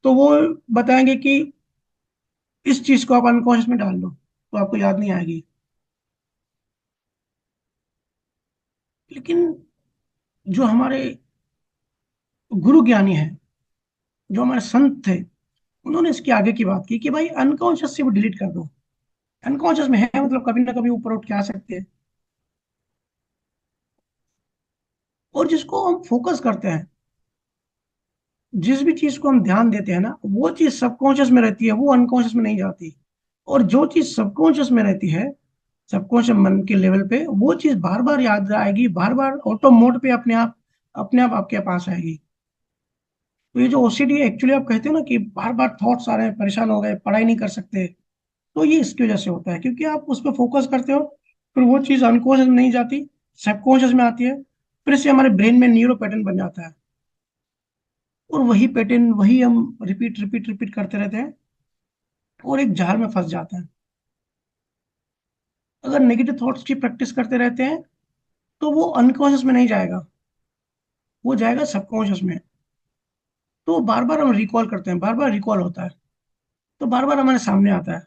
तो वो बताएंगे कि इस चीज को आप अनकॉन्शियस में डाल दो, तो आपको याद नहीं आएगी। लेकिन जो हमारे गुरु ज्ञानी हैं, जो हमारे संत थे, उन्होंने इसके आगे की बात की कि भाई अनकॉन्शियस से भी डिलीट कर दो। अनकॉन्शियस में है मतलब कभी ना कभी ऊपर उठ के आ सकते हैं। और जिसको हम फोकस करते हैं, जिस भी चीज को हम ध्यान देते हैं ना, वो चीज सबकॉन्शियस में रहती है, वो अनकॉन्शियस में नहीं जाती। और जो चीज सबकॉन्शियस में रहती है, सबकॉन्शियस मन के लेवल पे, वो चीज बार बार याद आएगी, बार बार ऑटो मोड पे अपने आप आपके पास आएगी। तो ये जो ओसीडी एक्चुअली आप कहते हो ना कि बार बार थॉट्स आ रहे हैं, परेशान हो गए, पढ़ाई नहीं कर सकते, तो ये इसकी वजह से होता है, क्योंकि आप उस पर फोकस करते हो, फिर वो चीज अनकॉन्शियस में नहीं जाती, सबकॉन्शियस में आती है। फिर इससे हमारे ब्रेन में न्यूरो पैटर्न बन जाता है, और वही पैटर्न वही हम रिपीट रिपीट रिपीट करते रहते हैं, और एक जाल में फंस जाते हैं। अगर नेगेटिव थॉट्स की प्रैक्टिस करते रहते हैं, तो वो अनकॉन्शियस में नहीं जाएगा, वो जाएगा सबकॉन्शियस में। तो बार बार हम रिकॉल करते हैं, बार बार रिकॉल होता है, तो बार बार हमारे सामने आता है।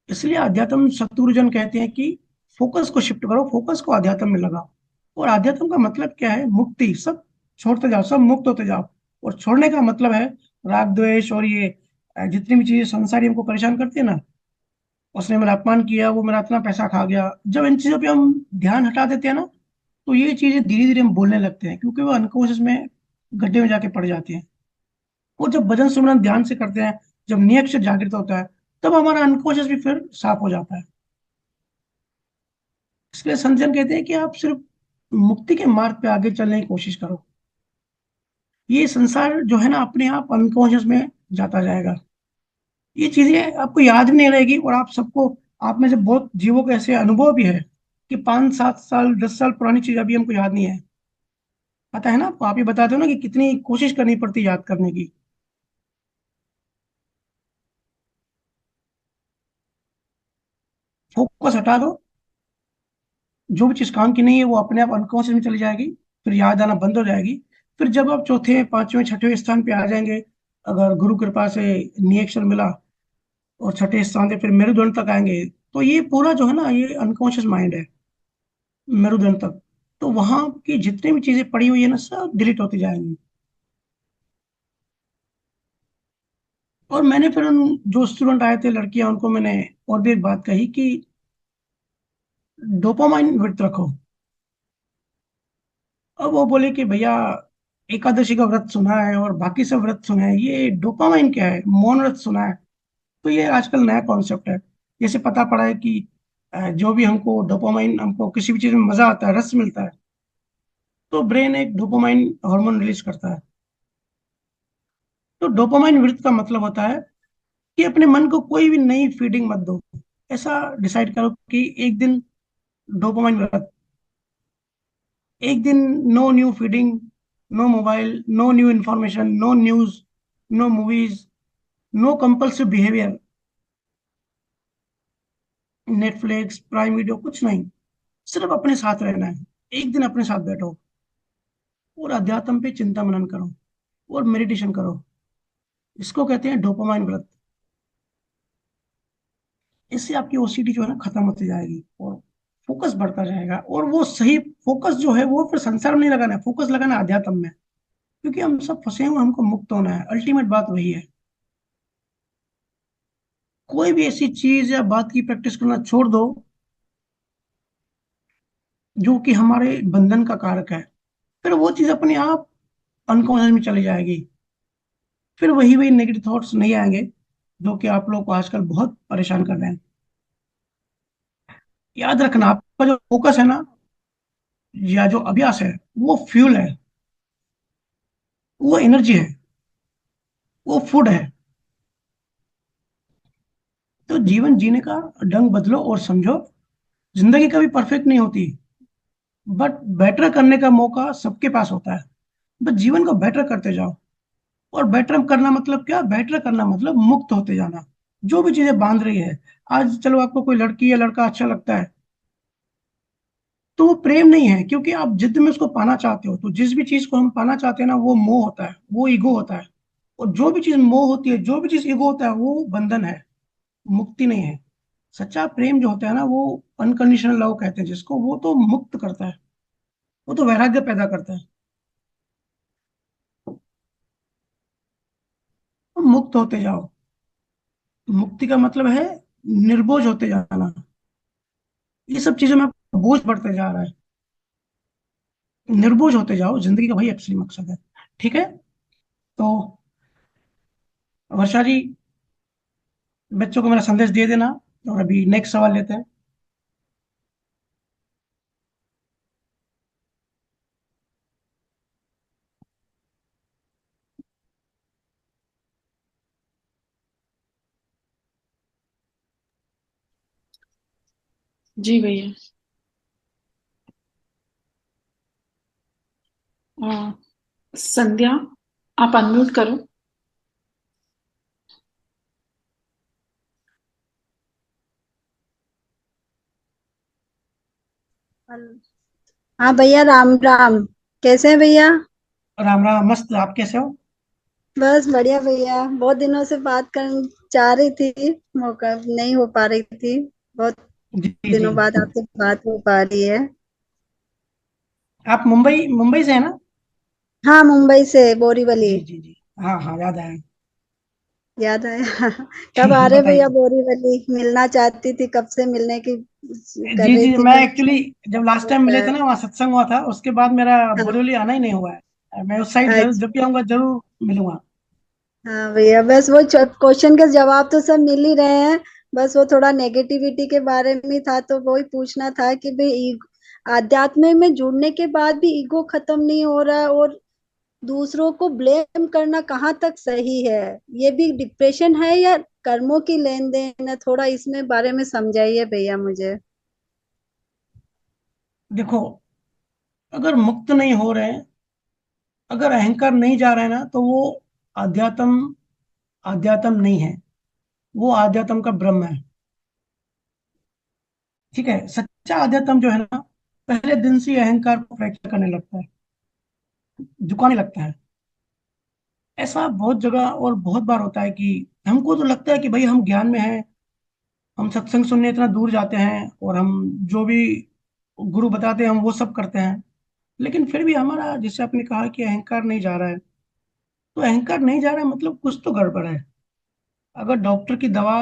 इसलिए अध्यात्म शत्रुजन कहते हैं कि फोकस को शिफ्ट करो, फोकस को अध्यात्म में लगाओ। और अध्यात्म का मतलब क्या है? मुक्ति। सब छोड़ते जाओ, सब मुक्त होते जाओ। और छोड़ने का मतलब है राग द्वेष और ये जितनी भी चीजें संसारी हमको परेशान करती है ना, उसने मेरा अपमान किया, वो मेरा इतना पैसा खा गया, जब इन चीजों पे हम ध्यान हटा देते हैं ना, तो ये चीजें धीरे धीरे हम बोलने लगते हैं, क्योंकि वो अनकॉन्शियस में गड्ढे में जाके पड़ जाती हैं। और जब भजन सिमरन ध्यान से करते हैं, जब नियत से जागृत होता है, तब हमारा अनकॉन्शियस भी फिर साफ हो जाता है। इसलिए संजन कहते हैं कि आप सिर्फ मुक्ति के मार्ग पे आगे चलने की कोशिश करो। ये संसार जो है ना, अपने आप अनकॉन्शियस में जाता जाएगा। ये चीजें आपको याद भी नहीं रहेगी, और आप सबको, आप में से बहुत जीवों के ऐसे अनुभव भी है कि 5 7 साल 10 साल पुरानी चीज अभी हमको याद नहीं है। पता है ना आपको, आप ही बताते हो ना कि कितनी कोशिश करनी पड़ती है याद करने की। फोकस हटा दो, जो भी चीज काम की नहीं है वो अपने आप अनकॉन्शियस में चली जाएगी, फिर याद आना बंद हो जाएगी। फिर जब आप चौथे पांचवें छठवें स्थान पे आ जाएंगे, अगर गुरु कृपा से निरीक्षण मिला, और छठे स्थान से फिर मेरुदंड तक आएंगे, तो ये पूरा जो है ना, ये अनकॉन्शियस माइंड है, मेरुदंड तक। तो वहां की जितनी भी चीजें पड़ी हुई है ना, सब डिलीट होती जाएंगी। और मैंने फिर उन जो स्टूडेंट आए थे, लड़कियां, उनको मैंने और भी एक बात कही कि डोपामाइन व्रत रखो। अब वो बोले कि भैया, एकादशी का व्रत सुना है और बाकी सब व्रत सुना है, ये डोपामाइन क्या है, मौन व्रत सुना है। तो ये आजकल नया कॉन्सेप्ट है। जैसे पता पड़ा है कि जो भी हमको डोपामाइन, हमको किसी भी चीज में मजा आता है, रस मिलता है, तो ब्रेन एक डोपामाइन हार्मोन रिलीज करता है। तो डोपामाइन वृत्त का मतलब होता है कि अपने मन को कोई भी नई फीडिंग मत दो। ऐसा डिसाइड करो कि एक दिन डोपामाइन वृत्त, एक दिन no new feeding, no mobile, no new information, no news, no movies, no compulsive behaviour, Netflix, Prime Video, कुछ नहीं। सिर्फ अपने साथ रहना है। एक दिन अपने साथ बैठो और अध्यात्म पे चिंता मनन करो और मेडिटेशन करो। इसको कहते हैं डोपामाइन व्रत। इससे आपकी ओसीडी जो है ना, खत्म होती जाएगी और फोकस बढ़ता जाएगा। और वो सही फोकस जो है, वो फिर संसार में नहीं लगाना है, फोकस लगाना है अध्यात्म में। क्योंकि हम सब फंसे हुए हैं, हमको मुक्त होना है, अल्टीमेट बात वही है। कोई भी ऐसी चीज या बात की प्रैक्टिस करना छोड़ दो जो कि हमारे बंधन का कारक है, फिर वो चीज अपने आप अनकॉन्शियस में चली जाएगी। फिर वही वही नेगेटिव थॉट्स नहीं आएंगे जो कि आप लोग को आजकल बहुत परेशान कर रहे हैं। याद रखना, आपका जो फोकस है ना, या जो अभ्यास है, वो फ्यूल है, वो एनर्जी है, वो फूड है। तो जीवन जीने का ढंग बदलो और समझो, जिंदगी कभी परफेक्ट नहीं होती, बट बेटर करने का मौका सबके पास होता है। बस जीवन को बेटर करते जाओ। और बेटर करना मतलब क्या? बेटर करना मतलब मुक्त होते जाना, जो भी चीजें बांध रही है। आज चलो आपको कोई लड़की या लड़का अच्छा लगता है, तो वो प्रेम नहीं है, क्योंकि आप जिद में उसको पाना चाहते हो। तो जिस भी चीज को हम पाना चाहते हैं ना, वो मोह होता है, वो ईगो होता है। और जो भी चीज मोह होती है, जो भी चीज ईगो होता है, वो बंधन है, मुक्ति नहीं है। सच्चा प्रेम जो होता है ना, वो अनकंडीशनल लव कहते हैं जिसको, वो तो मुक्त करता है, वो तो वैराग्य पैदा करता है। तो मुक्त होते जाओ। मुक्ति का मतलब है निर्बोझ होते जाना। ये सब चीजों में बोझ बढ़ते जा रहा है। निर्बोझ होते जाओ, जिंदगी का वही असली मकसद है। ठीक है। तो वर्षा जी, बच्चों को मेरा संदेश दे देना। और अभी नेक्स्ट सवाल लेते हैं। जी भैया। संध्या, आप अनम्यूट करो। हाँ भैया, राम राम। कैसे हैं भैया? राम राम, मस्त। आप कैसे हो? बस बढ़िया भैया, बहुत दिनों से बात कर चाह रही थी, मौका नहीं हो पा रही थी। बहुत जी जी। दिनों बाद आपसे बात हो पा रही है। आप मुंबई मुंबई से है ना? हाँ, मुंबई से बोरीवली। जी जी जी। हाँ हाँ, याद आया। याद आया। कब आ रहे भैया बताइए। बोरीवली? मिलना चाहती थी, कब से मिलने की कर जी रही जी, थी मैं पर एक्चुअली जब लास्ट टाइम मिले थे ना, वहाँ सत्संग हुआ था, उसके बाद मेरा बोरीवली आना ही नहीं हुआ है। मैं उस साइड जरूर, अच्छा। जब भी आऊंगा जरूर मिलूंगा। हाँ भैया, बस वो क्वेश्चन के जवाब तो सब मिल ही रहे हैं। बस वो थोड़ा नेगेटिविटी के बारे में था, तो वही पूछना था कि भाई आध्यात्म में जुड़ने के बाद भी ईगो खत्म नहीं हो रहा है, और दूसरों को ब्लेम करना कहाँ तक सही है? ये भी डिप्रेशन है या कर्मों की लेन देन है? थोड़ा इसमें बारे में समझाइए भैया मुझे। देखो, अगर मुक्त नहीं हो रहे हैं, अगर अहंकार नहीं जा रहा है ना, तो वो आध्यात्म, आध्यात्म नहीं है, वो आध्यात्म का ब्रह्म है। ठीक है। सच्चा आध्यात्म जो है ना, पहले दिन से ही अहंकार को फ्रैक्चर करने लगता है। झुकाने लगता है। ऐसा बहुत जगह और बहुत बार होता है कि हमको तो लगता है कि भाई हम ज्ञान में हैं, हम सत्संग सुनने इतना दूर जाते हैं और हम जो भी गुरु बताते हैं हम वो सब करते हैं, लेकिन फिर भी हमारा, जैसे आपने कहा कि अहंकार नहीं जा रहा है, तो अहंकार नहीं जा रहा है मतलब कुछ तो गड़बड़ है। अगर डॉक्टर की दवा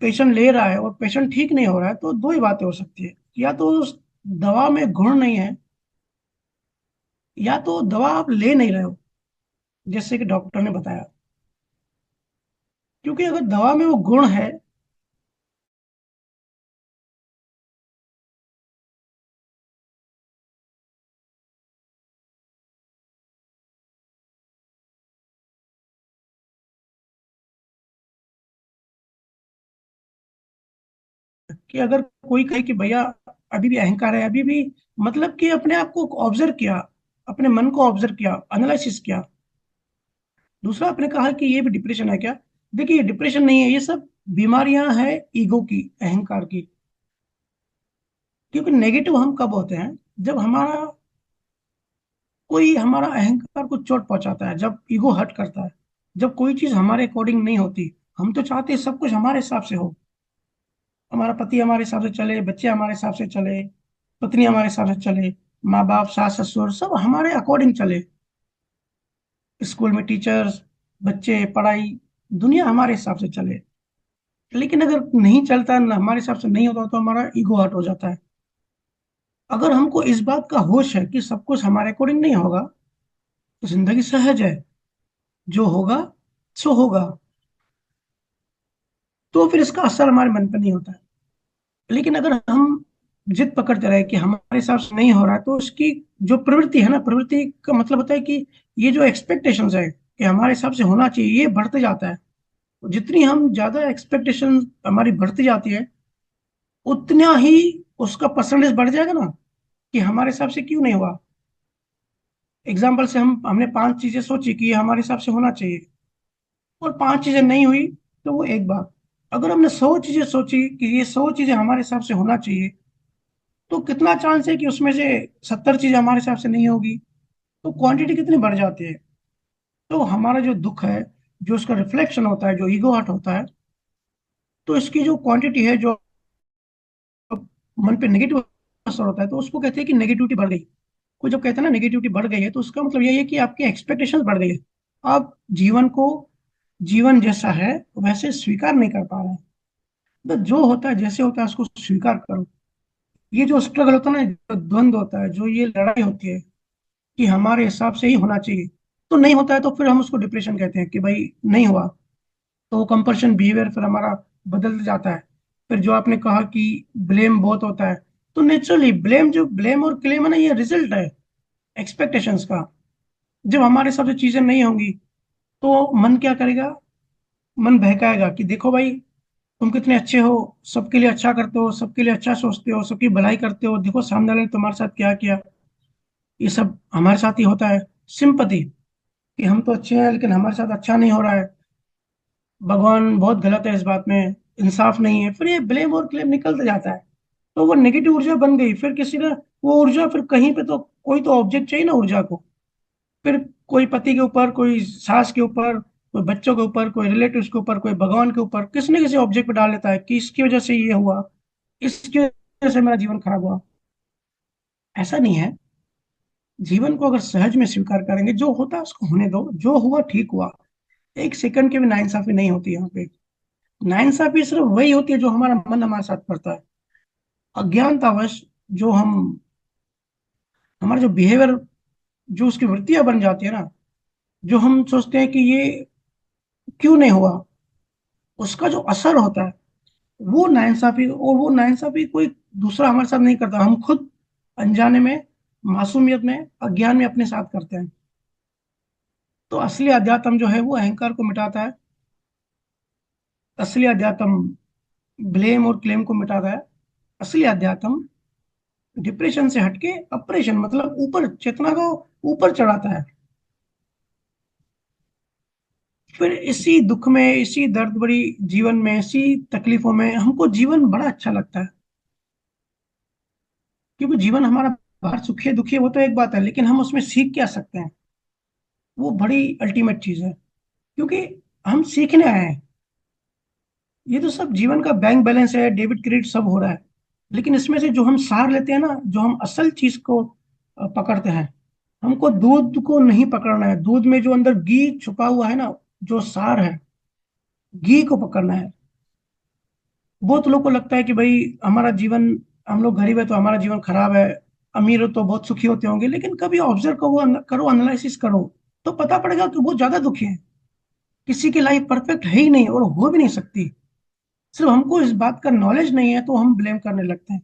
पेशेंट ले रहा है और पेशेंट ठीक नहीं हो रहा है, तो दो ही बातें हो सकती है, या तो उस दवा में गुण नहीं है, या तो दवा आप ले नहीं रहे हो, जैसे कि डॉक्टर ने बताया। क्योंकि अगर दवा में वो गुण है, कि अगर कोई कहे कि भैया अभी भी अहंकार है, अभी भी, मतलब कि अपने आप को ऑब्जर्व किया, अपने मन को ऑब्जर्व किया, एनालिसिस किया। दूसरा आपने कहा कि ये भी डिप्रेशन है क्या? देखिए, ये डिप्रेशन नहीं है, ये सब बीमारियां हैं ईगो की, अहंकार की। क्योंकि नेगेटिव हम कब होते हैं? जब हमारा कोई हमारा अहंकार को चोट पहुंचाता है, जब ईगो हर्ट करता है, जब कोई चीज हमारे अकॉर्डिंग नहीं होती। हम तो चाहते हैं सब कुछ हमारे हिसाब से हो, हमारा पति हमारे हिसाब से चले, बच्चे हमारे हिसाब से चले, पत्नी हमारे हिसाब से चले, माँ बाप, सास ससुर सब हमारे अकॉर्डिंग चले, स्कूल में टीचर्स, बच्चे, पढ़ाई, दुनिया हमारे हिसाब से चले। लेकिन अगर नहीं चलता, ना हमारे हिसाब से नहीं होता, तो हमारा ईगो हर्ट हो जाता है। अगर हमको इस बात का होश है कि सब कुछ हमारे अकॉर्डिंग नहीं होगा, तो जिंदगी सहज है, जो होगा सो होगा, तो फिर इसका असर हमारे मन पर नहीं होता है। लेकिन अगर हम जिद पकड़ते रहे कि हमारे हिसाब से नहीं हो रहा है, तो उसकी जो प्रवृत्ति है ना, प्रवृत्ति का मतलब होता है कि ये जो एक्सपेक्टेशंस है कि हमारे हिसाब से होना चाहिए, ये बढ़ते जाता है। जितनी हम ज्यादा एक्सपेक्टेशन हमारी बढ़ती जाती है, उतना ही उसका परसेंटेज बढ़ जाएगा ना, कि हमारे हिसाब से क्यों नहीं हुआ। एग्जाम्पल से हमने 5 चीजें सोची कि ये हमारे हिसाब से होना चाहिए, और 5 चीजें नहीं हुई, तो वो एक बात। अगर हमने 100 चीजें सोची कि ये 100 चीजें हमारे हिसाब से होना चाहिए, तो कितना चांस है कि उसमें से 70 चीजें हमारे हिसाब से नहीं होगी। तो क्वांटिटी कितनी बढ़ जाती है। तो हमारा जो दुख है, जो उसका रिफ्लेक्शन होता है, जो ईगो हर्ट होता है, तो इसकी जो क्वांटिटी है, जो मन पे नेगेटिव असर होता है, तो उसको कहते हैं कि नेगेटिविटी बढ़ गई। कोई जब कहता है ना नेगेटिविटी बढ़ गई है, तो उसका मतलब यही है कि आपकी एक्सपेक्टेशंस बढ़ गई है। आप जीवन को जीवन जैसा है वैसे स्वीकार नहीं कर पा रहे हैं। तो जो होता है, जैसे होता है, उसको स्वीकार करो। ये जो स्ट्रगल होता है ना, जो द्वंद होता है, जो ये लड़ाई होती है कि हमारे हिसाब से ही होना चाहिए, तो नहीं होता है, तो फिर हम उसको डिप्रेशन कहते हैं कि भाई नहीं हुआ। तो वो कंपल्शन बिहेवियर फिर हमारा बदल जाता है। फिर जो आपने कहा कि ब्लेम बहुत होता है, तो नेचुरली ब्लेम, जो ब्लेम और क्लेम है ना, ये रिजल्ट है एक्सपेक्टेशंस का। जब हमारे हिसाब से चीजें नहीं होंगी, तो मन क्या करेगा? मन बहकाएगा कि देखो भाई, तुम कितने अच्छे हो, सबके लिए अच्छा करते हो, सबके लिए अच्छा सोचते हो, सबकी भलाई करते हो, देखो सामने वाले ने तुम्हारे साथ क्या किया। ये सब हमारे साथ ही होता है। सिंपति, कि हम तो अच्छे हैं लेकिन हमारे साथ अच्छा नहीं हो रहा है, भगवान बहुत गलत है इस बात में, इंसाफ नहीं है, फिर ये ब्लेम और क्लेम निकलते जाता है। तो वो नेगेटिव ऊर्जा बन गई। फिर किसी ने वो ऊर्जा, फिर कहीं पे तो कोई तो ऑब्जेक्ट चाहिए ना ऊर्जा को। फिर कोई पति के ऊपर, कोई सास के ऊपर, कोई बच्चों के ऊपर, कोई रिलेटिव्स के ऊपर, कोई भगवान के ऊपर, किसी न किसी ऑब्जेक्ट पे डाल लेता है कि इसकी वजह से ये हुआ, इसकी वजह से मेरा जीवन खराब हुआ। ऐसा नहीं है। जीवन को अगर सहज में स्वीकार करेंगे, जो होता है उसको होने दो, जो हुआ ठीक हुआ। एक सेकंड की भी नाइंसाफी नहीं होती यहाँ पे। नाइंसाफी सिर्फ वही होती है जो हमारा मन हमारे साथ करता है, अज्ञानतावश। जो हम, हमारा जो बिहेवियर, जो उसकी वृत्तियां बन जाती है ना, जो हम सोचते हैं कि ये क्यों नहीं हुआ, उसका जो असर होता है, वो नाइंसाफी, और वो नाइंसाफी कोई दूसरा हमारे साथ नहीं करता, हम खुद अनजाने में, मासूमियत में, अज्ञान में अपने साथ करते हैं। तो असली अध्यात्म जो है वो अहंकार को मिटाता है। असली अध्यात्म ब्लेम और क्लेम को मिटाता है। असली अध्यात्म डिप्रेशन से हटके अप्रेशन, मतलब ऊपर, चेतना को ऊपर चढ़ाता है। फिर इसी दुख में, इसी दर्द भरी जीवन में, इसी तकलीफों में हमको जीवन बड़ा अच्छा लगता है। क्योंकि जीवन हमारा बाहर सुखी दुखी वो तो एक बात है, लेकिन हम उसमें सीख क्या सकते हैं, वो बड़ी अल्टीमेट चीज है। क्योंकि हम सीखने आए हैं। ये तो सब जीवन का बैंक बैलेंस है, डेबिट क्रेडिट सब हो रहा है। लेकिन इसमें से जो हम सार लेते हैं ना, जो हम असल चीज को पकड़ते हैं, हमको दूध को नहीं पकड़ना है। दूध में जो अंदर घी छुपा हुआ है ना, जो सार है, घी को पकड़ना है। बहुत लोगों को लगता है कि भाई हमारा जीवन, हम लोग गरीब है तो हमारा जीवन खराब है, अमीर हो तो बहुत सुखी होते होंगे। लेकिन कभी ऑब्जर्व करो, एनालिसिस करो, तो पता पड़ेगा कि वो ज्यादा दुखी है। किसी की लाइफ परफेक्ट है ही नहीं और हो भी नहीं सकती। सिर्फ हमको इस बात का नॉलेज नहीं है तो हम ब्लेम करने लगते हैं।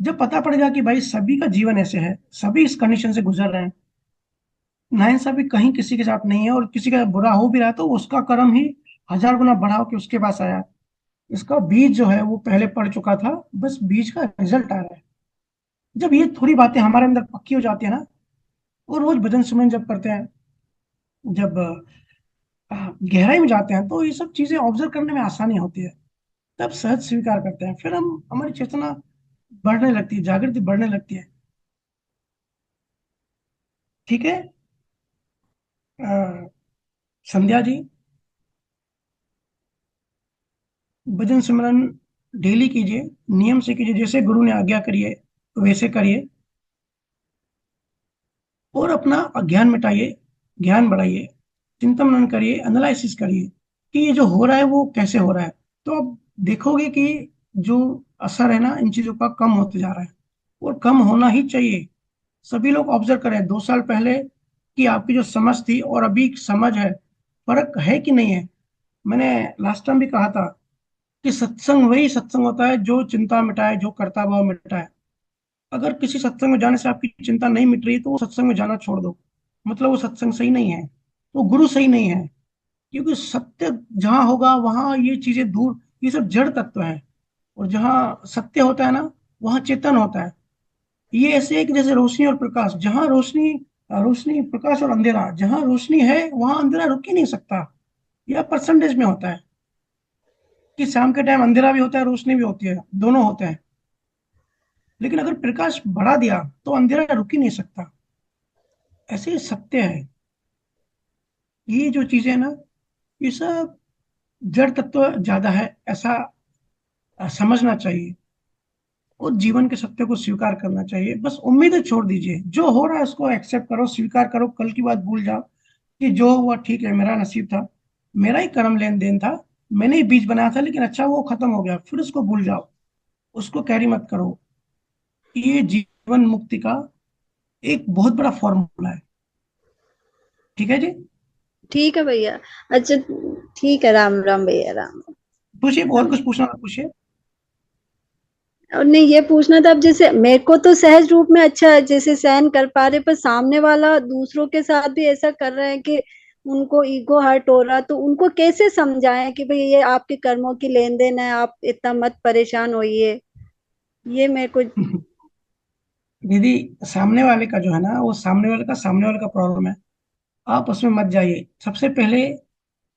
जब पता पड़ेगा कि भाई सभी का जीवन ऐसे है, सभी इस कंडीशन से गुजर रहे हैं, नाइंसाफी कहीं किसी के साथ नहीं है, और किसी का बुरा हो भी रहा है तो उसका कर्म ही 1000 गुना बढ़ा के उसके पास आया। इसका बीज जो है वो पहले पड़ चुका था, बस बीज का रिजल्ट आ रहा है। जब ये थोड़ी बातें हमारे अंदर पक्की हो जाती है ना, और रोज भजन सुमन जब करते हैं, जब गहराई में जाते हैं, तो ये सब चीजें ऑब्जर्व करने में आसानी होती है। तब सहज स्वीकार करते हैं, फिर हम, हमारी चेतना बढ़ने लगती है, जागृति बढ़ने लगती है। ठीक है। अ, संध्या जी, भजन सिमरन डेली कीजिए, नियम से कीजिए, जैसे गुरु ने आज्ञा करिए वैसे करिए, और अपना अज्ञान मिटाइए, ज्ञान बढ़ाइए, चिंतन मनन करिए, एनालिसिस करिए कि ये जो हो रहा है वो कैसे हो रहा है। तो अब देखोगे कि जो असर है ना इन चीजों का, कम होते जा रहा है, और कम होना ही चाहिए। सभी लोग ऑब्जर्व करें, 2 साल पहले की आपकी जो समझ थी और अभी समझ है, फर्क है कि नहीं है। मैंने लास्ट टाइम भी कहा था कि सत्संग वही सत्संग होता है जो चिंता मिटाए, जो कर्ता भाव मिटाए। अगर किसी सत्संग में जाने से आपकी चिंता नहीं मिट रही तो वो सत्संग में जाना छोड़ दो। मतलब वो सत्संग सही नहीं है, वो गुरु सही नहीं है। क्योंकि सत्य जहां होगा वहां ये चीजें दूर, ये सब जड़ तत्व है। और जहाँ सत्य होता है ना, वहाँ चेतन होता है। ये ऐसे है कि जैसे रोशनी और प्रकाश, जहाँ रोशनी, रोशनी प्रकाश और अंधेरा, जहाँ रोशनी है वहां अंधेरा रुक ही नहीं सकता। यह परसेंटेज में होता है कि शाम के टाइम अंधेरा भी होता है, रोशनी भी होती है, दोनों होते हैं। लेकिन अगर प्रकाश बढ़ा दिया तो अंधेरा रुक ही नहीं सकता। ऐसे ही सत्य है। ये जो चीजें है ना, ये सब जड़ तत्व ज्यादा है, ऐसा समझना चाहिए। और जीवन के सत्य को स्वीकार करना चाहिए। बस उम्मीदें छोड़ दीजिए, जो हो रहा है उसको एक्सेप्ट करो, स्वीकार करो, कल की बात भूल जाओ कि जो हुआ ठीक है, मेरा नसीब था, मेरा ही कर्म लेन देन था, मैंने ही बीज बनाया था, लेकिन अच्छा वो खत्म हो गया, फिर उसको भूल जाओ, उसको कैरी मत करो। ये जीवन मुक्ति का एक बहुत बड़ा फॉर्मूला है। ठीक है जी। ठीक है भैया। अच्छा, ठीक है, राम राम भैया, राम पूछिए, और राम। कुछ पूछना तो पूछिए। और नहीं, ये पूछना था, अब जैसे मेरे को तो सहज रूप में अच्छा है, जैसे सहन कर पा रहे, पर सामने वाला दूसरों के साथ भी ऐसा कर रहा है कि उनको ईगो हर्ट हो रहा, तो उनको कैसे समझाएं कि भाई ये आपके कर्मों की लेन देन है, आप इतना मत परेशान होइए। ये मेरे को। दीदी, सामने वाले का जो है ना, वो सामने वाले का प्रॉब्लम है। आप उसमें मत जाइए। सबसे पहले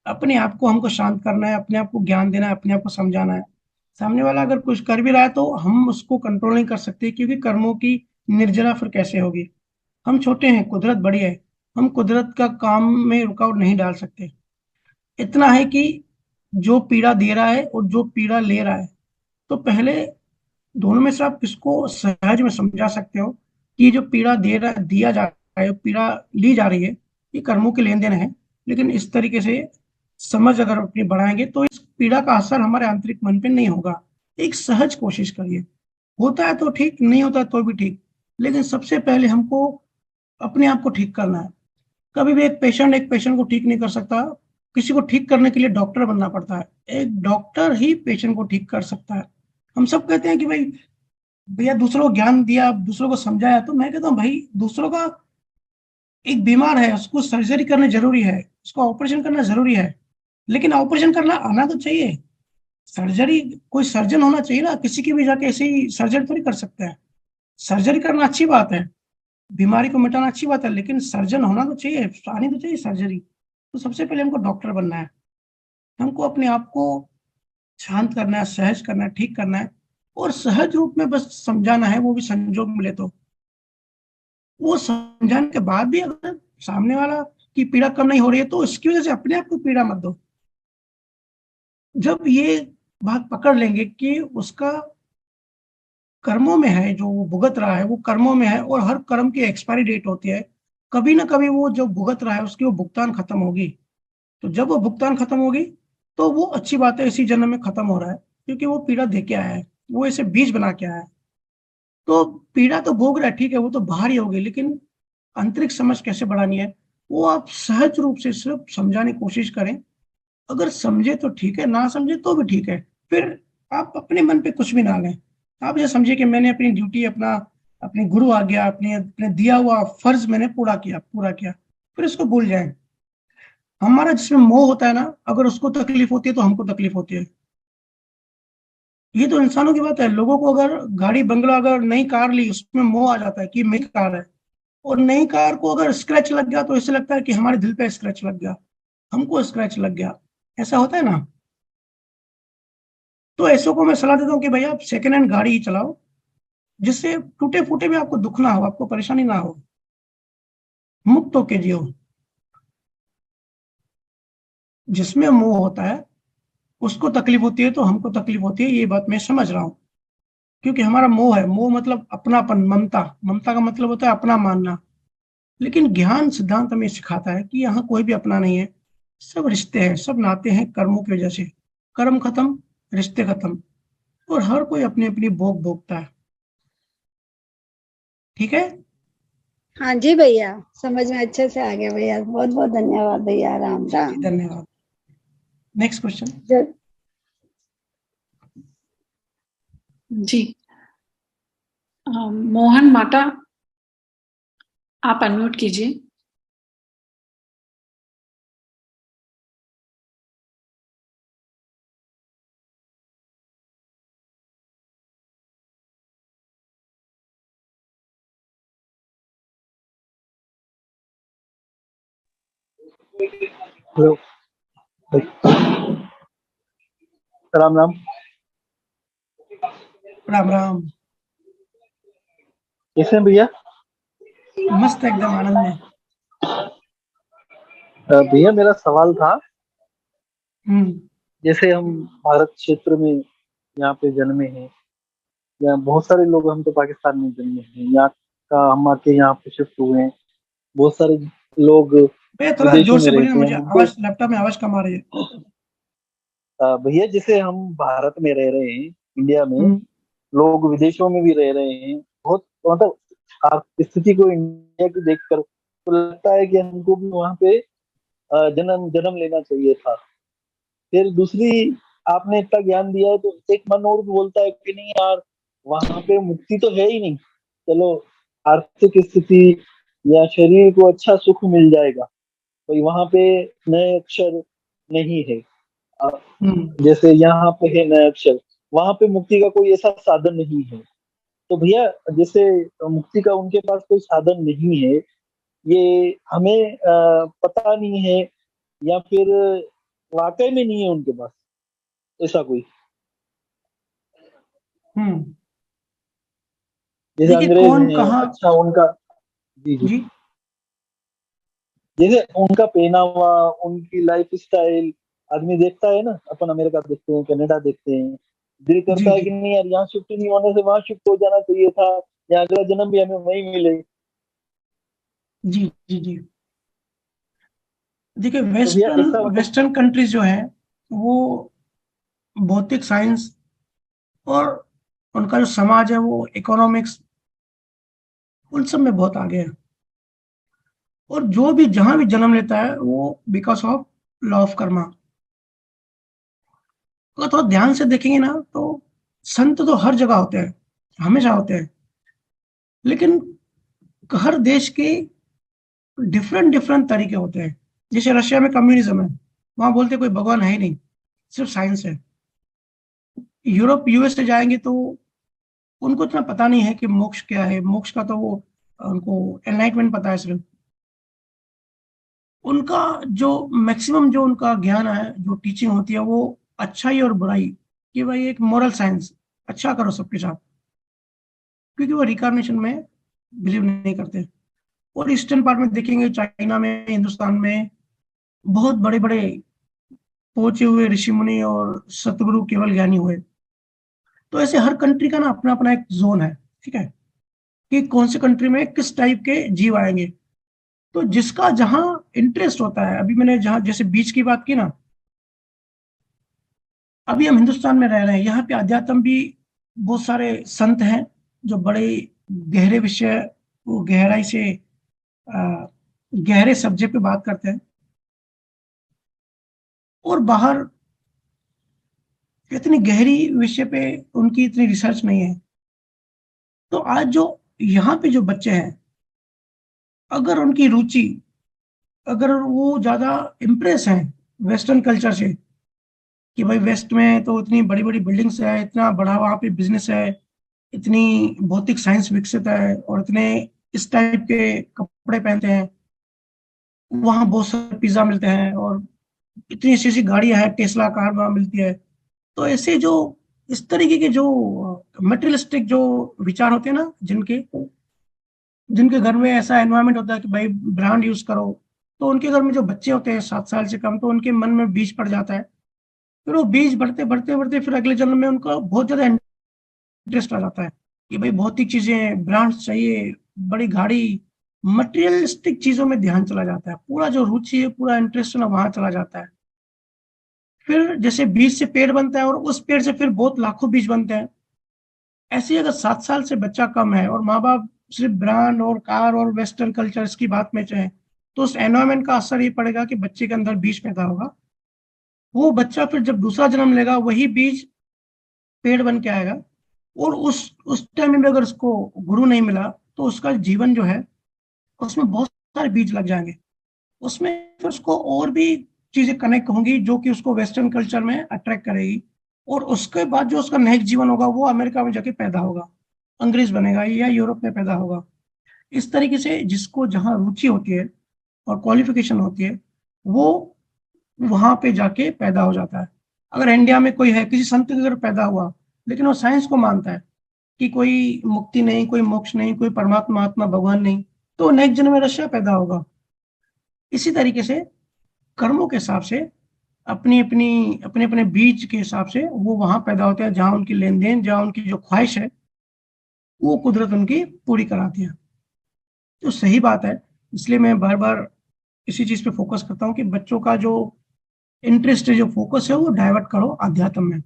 अपने आप को हमको शांत करना है, अपने आप को ज्ञान देना है, अपने आप को समझाना है। सामने वाला अगर कुछ कर भी रहा है तो हम उसको कंट्रोल नहीं कर सकते, क्योंकि कर्मों की निर्जरा फिर कैसे होगी। हम छोटे हैं, कुदरत बड़ी है। हम कुदरत का काम में रुकावट नहीं डाल सकते। इतना है कि जो पीड़ा दे रहा है और जो पीड़ा ले रहा है, तो पहले दोनों में से आप किसको सहज में समझा सकते हो कि ये जो पीड़ा दे रहा दिया जा रहा है, पीड़ा ली जा रही है, ये कर्मों के लेन देन है। लेकिन इस तरीके से समझ अगर अपनी बढ़ाएंगे तो इस पीड़ा का असर हमारे आंतरिक मन पे नहीं होगा। एक सहज कोशिश करिए। होता है तो ठीक, नहीं होता तो भी ठीक, लेकिन सबसे पहले हमको अपने आप को ठीक करना है। कभी भी एक पेशेंट को ठीक नहीं कर सकता। किसी को ठीक करने के लिए डॉक्टर बनना पड़ता है। एक डॉक्टर ही पेशेंट को ठीक कर सकता है। हम सब कहते हैं कि भाई भैया दूसरों को ज्ञान दिया, दूसरों को समझाया, तो मैं कहता हूँ भाई दूसरों का, एक बीमार है उसको सर्जरी करना जरूरी है, उसको ऑपरेशन करना जरूरी है, लेकिन ऑपरेशन करना आना तो चाहिए। सर्जरी, कोई सर्जन होना चाहिए ना, किसी की भी जाके ऐसे ही सर्जरी थोड़ी कर सकते हैं। सर्जरी करना अच्छी बात है, बीमारी को मिटाना अच्छी बात है, लेकिन सर्जन होना तो चाहिए, आनी तो चाहिए सर्जरी। तो सबसे पहले हमको डॉक्टर बनना है। हमको अपने आप को शांत करना है, सहज करना है, ठीक करना है, और सहज रूप में बस समझाना है, वो भी संजोग मिले तो। वो समझाने के बाद भी अगर सामने वाला की पीड़ा कम नहीं हो रही है तो इसकी वजह से अपने आप को पीड़ा मत दो। जब ये बात पकड़ लेंगे कि उसका कर्मों में है, जो वो भुगत रहा है वो कर्मों में है, और हर कर्म की एक्सपायरी डेट होती है, कभी ना कभी वो जो भुगत रहा है उसकी वो भुगतान खत्म होगी। तो जब वो भुगतान खत्म होगी तो वो अच्छी बात है, इसी जन्म में खत्म हो रहा है, क्योंकि वो पीड़ा दे के आया है, वो इसे बीज बना के आया है। तो पीड़ा तो भोग रहा है, ठीक है, वो तो बाहर ही होगी, लेकिन आंतरिक समझ कैसे बढ़ानी है, वो आप सहज रूप से सिर्फ समझाने की कोशिश करें। अगर समझे तो ठीक है, ना समझे तो भी ठीक है। फिर आप अपने मन पे कुछ भी ना लें। आप ये समझिए कि मैंने अपनी ड्यूटी, अपना अपनी गुरु आ गया, अपने अपने दिया हुआ फर्ज मैंने पूरा किया, फिर इसको भूल जाएं। हमारा जिसमें मोह होता है ना, अगर उसको तकलीफ होती है तो हमको तकलीफ होती है। ये तो इंसानों की बात है। लोगों को अगर गाड़ी बंगला, अगर नई कार ली, उसमें मोह आ जाता है कि मेरी कार है, और नई कार को अगर स्क्रैच लग गया तो इससे लगता है कि हमारे दिल पे स्क्रैच लग गया, हमको स्क्रैच लग गया। ऐसा होता है ना। तो ऐसों को मैं सलाह देता हूँ कि भैया आप सेकेंड हैंड गाड़ी ही चलाओ, जिससे टूटे फूटे भी आपको दुख ना हो, आपको परेशानी ना हो, मुक्त होके जियो। जिसमें मोह होता है उसको तकलीफ होती है तो हमको तकलीफ होती है, ये बात मैं समझ रहा हूँ। क्योंकि हमारा मोह है, मोह मतलब अपनापन, ममता। ममता का मतलब होता है अपना मानना। लेकिन ज्ञान सिद्धांत हमें सिखाता है कि यहाँ कोई भी अपना नहीं है, सब रिश्ते हैं, सब नाते हैं कर्मों की वजह से। कर्म खत्म, रिश्ते खत्म, और हर कोई अपनी अपनी भोग भोगता है। ठीक है। हाँ जी भैया, समझ में अच्छे से आ गया भैया, बहुत बहुत धन्यवाद भैया, राम जी राम। धन्यवाद। Next question. ज- जी। मोहन माता, आप अनम्यूट कीजिए। हेलो। राम राम। राम राम। कैसे हैं भैया? मस्त, एकदम आनंद में। भैया मेरा सवाल था, हम्म। जैसे हम भारत क्षेत्र में यहाँ पे जन्मे हैं, यहाँ बहुत सारे लोग, हम तो पाकिस्तान में जन्मे हैं, यहाँ का हम आके यहाँ पे शिफ्ट हुए हैं। बहुत सारे लोग भैया थोड़ा विदेशों जोर में से बोलिए ना, रहते हैं, मुझे हमको आवाज, लैपटॉप में आवाज कम आ रही है। भैया जैसे हम भारत में रह रहे हैं, इंडिया में, हम्म। लोग विदेशों में भी रह रहे हैं। बहुत मतलब स्थिति को इंडिया की देखकर तो लगता है कि हमको भी वहाँ पे जन्म जन्म लेना चाहिए था। फिर दूसरी, आपने इतना ज्ञान दिया है तो एक मन और भी बोलता है कि नहीं यार, वहां पे मुक्ति तो है ही नहीं। चलो, आर्थिक स्थिति या शरीर को अच्छा सुख मिल जाएगा, भाई वहां पे नए अक्षर नहीं है। अ, हम्म। जैसे यहाँ पे है नए अक्षर, वहां पे मुक्ति का कोई ऐसा साधन नहीं है। तो भैया जैसे मुक्ति का उनके पास कोई साधन नहीं है, ये हमें पता नहीं है, या फिर वाकई में नहीं है उनके पास ऐसा कोई। हम्म। जैसे देखिए अंग्रेज कौन हैं, कहाँ। अच्छा उनका, जी जी, जी। जैसे उनका पहनावा, उनकी लाइफ स्टाइल आदमी देखता है ना, अपन अमेरिका देखते हैं, कनाडा देखते हैं, दिल जी। करता है जी। कि नहीं यार, यहाँ शिफ्ट नहीं होने से वहां शिफ्ट हो जाना चाहिए था, या अगला जन्म भी हमें वहीं मिले। जी। जी। जी। देखिए तो भैया वेस्टर्न ऐसा मतलब, वेस्टर्न कंट्रीज जो है वो भौतिक साइंस, और उनका जो समाज है वो इकोनॉमिक्स, उन सब में बहुत आगे है। और जो भी जहां भी जन्म लेता है वो because of law of Karma. अगर थोड़ा ध्यान से देखेंगे ना तो संत तो हर जगह होते हैं, हमेशा होते हैं, लेकिन हर देश के डिफरेंट डिफरेंट तरीके होते हैं। जैसे रशिया में कम्युनिज्म है, वहां बोलते कोई भगवान है ही नहीं, सिर्फ साइंस है। यूरोप यूएस से जाएंगे तो उनको इतना पता नहीं है कि मोक्ष क्या है, मोक्ष का तो वो उनको एनलाइटमेंट पता है सिर्फ। उनका जो मैक्सिमम जो उनका ज्ञान है, जो टीचिंग होती है वो अच्छाई और बुराई, कि भाई एक मोरल साइंस, अच्छा करो सबके साथ, क्योंकि वो रिकार्नेशन में बिलीव नहीं करते। और ईस्टर्न पार्ट में देखेंगे, चाइना में, हिंदुस्तान में बहुत बड़े बड़े पहुंचे हुए ऋषि मुनि और सतगुरु केवल ज्ञानी हुए। तो ऐसे हर कंट्री का ना अपना अपना एक जोन है, ठीक है, कि कौन से कंट्री में किस टाइप के जीव आएंगे। तो जिसका जहां इंटरेस्ट होता है, अभी मैंने जहां जैसे बीच की बात की ना, अभी हम हिंदुस्तान में रह रहे हैं, यहाँ पे अध्यात्म भी बहुत सारे संत हैं जो बड़े गहरे विषय, वो गहराई से अ, गहरे सब्जेक्ट पे बात करते हैं। और बाहर इतनी गहरी विषय पे उनकी इतनी रिसर्च नहीं है। तो आज जो यहाँ पे जो बच्चे हैं, अगर उनकी रुचि, अगर वो ज्यादा इम्प्रेस हैं वेस्टर्न कल्चर से, कि भाई वेस्ट में तो इतनी बड़ी बड़ी बिल्डिंग्स है, इतना बड़ा वहाँ पे बिजनेस है, इतनी भौतिक साइंस विकसित है, और इतने इस टाइप के कपड़े पहनते हैं, वहाँ बहुत सारे पिज्जा मिलते हैं, और इतनी ऐसी ऐसी गाड़ियां हैं, टेस्ला कार वहाँ मिलती है। तो ऐसे जो इस तरीके के जो मटेरियलिस्टिक जो विचार होते हैं ना, जिनके जिनके घर में ऐसा एनवायरनमेंट होता है कि भाई ब्रांड यूज करो, तो उनके घर में जो बच्चे होते हैं 7 साल से कम, तो उनके मन में बीज पड़ जाता है। फिर वो बीज बढ़ते बढ़ते बढ़ते फिर अगले जन्म में उनको बहुत ज्यादा इंटरेस्ट आ जाता है कि भाई भौतिक चीजें, ब्रांड्स चाहिए, बड़ी गाड़ी, मटेरियलिस्टिक चीजों में ध्यान चला जाता है, पूरा जो रुचि है, पूरा इंटरेस्ट है ना, वहां चला जाता है। फिर जैसे बीज से पेड़ बनता है, और उस पेड़ से फिर बहुत लाखों बीज बनते हैं। ऐसे ही अगर 7 साल से बच्चा कम है और माँ बाप सिर्फ ब्रांड और कार और वेस्टर्न कल्चर की बात में चाहे, तो उस एनवायरमेंट का असर ये पड़ेगा कि बच्चे के अंदर बीज पैदा होगा। वो बच्चा फिर जब दूसरा जन्म लेगा, वही बीज पेड़ बन के आएगा। और उस टाइम में भी अगर उसको गुरु नहीं मिला, तो उसका जीवन जो है, उसमें बहुत सारे बीज लग जाएंगे। उसमें फिर उसको और भी चीजें कनेक्ट होंगी जो कि उसको वेस्टर्न कल्चर में अट्रैक्ट करेगी। और उसके बाद जो उसका नेक्स्ट जीवन होगा, वो अमेरिका में जाके पैदा होगा, अंग्रेज बनेगा, या यूरोप में पैदा होगा। इस तरीके से जिसको जहाँ रुचि होती है और क्वालिफिकेशन होती है, वो वहां पे जाके पैदा हो जाता है। अगर इंडिया में कोई है, किसी संत के अगर पैदा हुआ, लेकिन वो साइंस को मानता है कि कोई मुक्ति नहीं, कोई मोक्ष नहीं, कोई परमात्मा आत्मा भगवान नहीं, तो नेक्स्ट जन्म में रशिया पैदा होगा। इसी तरीके से कर्मों के हिसाब से, अपने अपने बीज के हिसाब से वो वहां पैदा होते हैं जहां उनकी लेन देन, जहां उनकी जो ख्वाहिश है, वो कुदरत उनकी पूरी कराती है। तो सही बात है। इसलिए मैं बार बार इसी चीज पे फोकस करता हूँ कि बच्चों का जो इंटरेस्ट है, जो फोकस है, वो डाइवर्ट करो अध्यात्म में।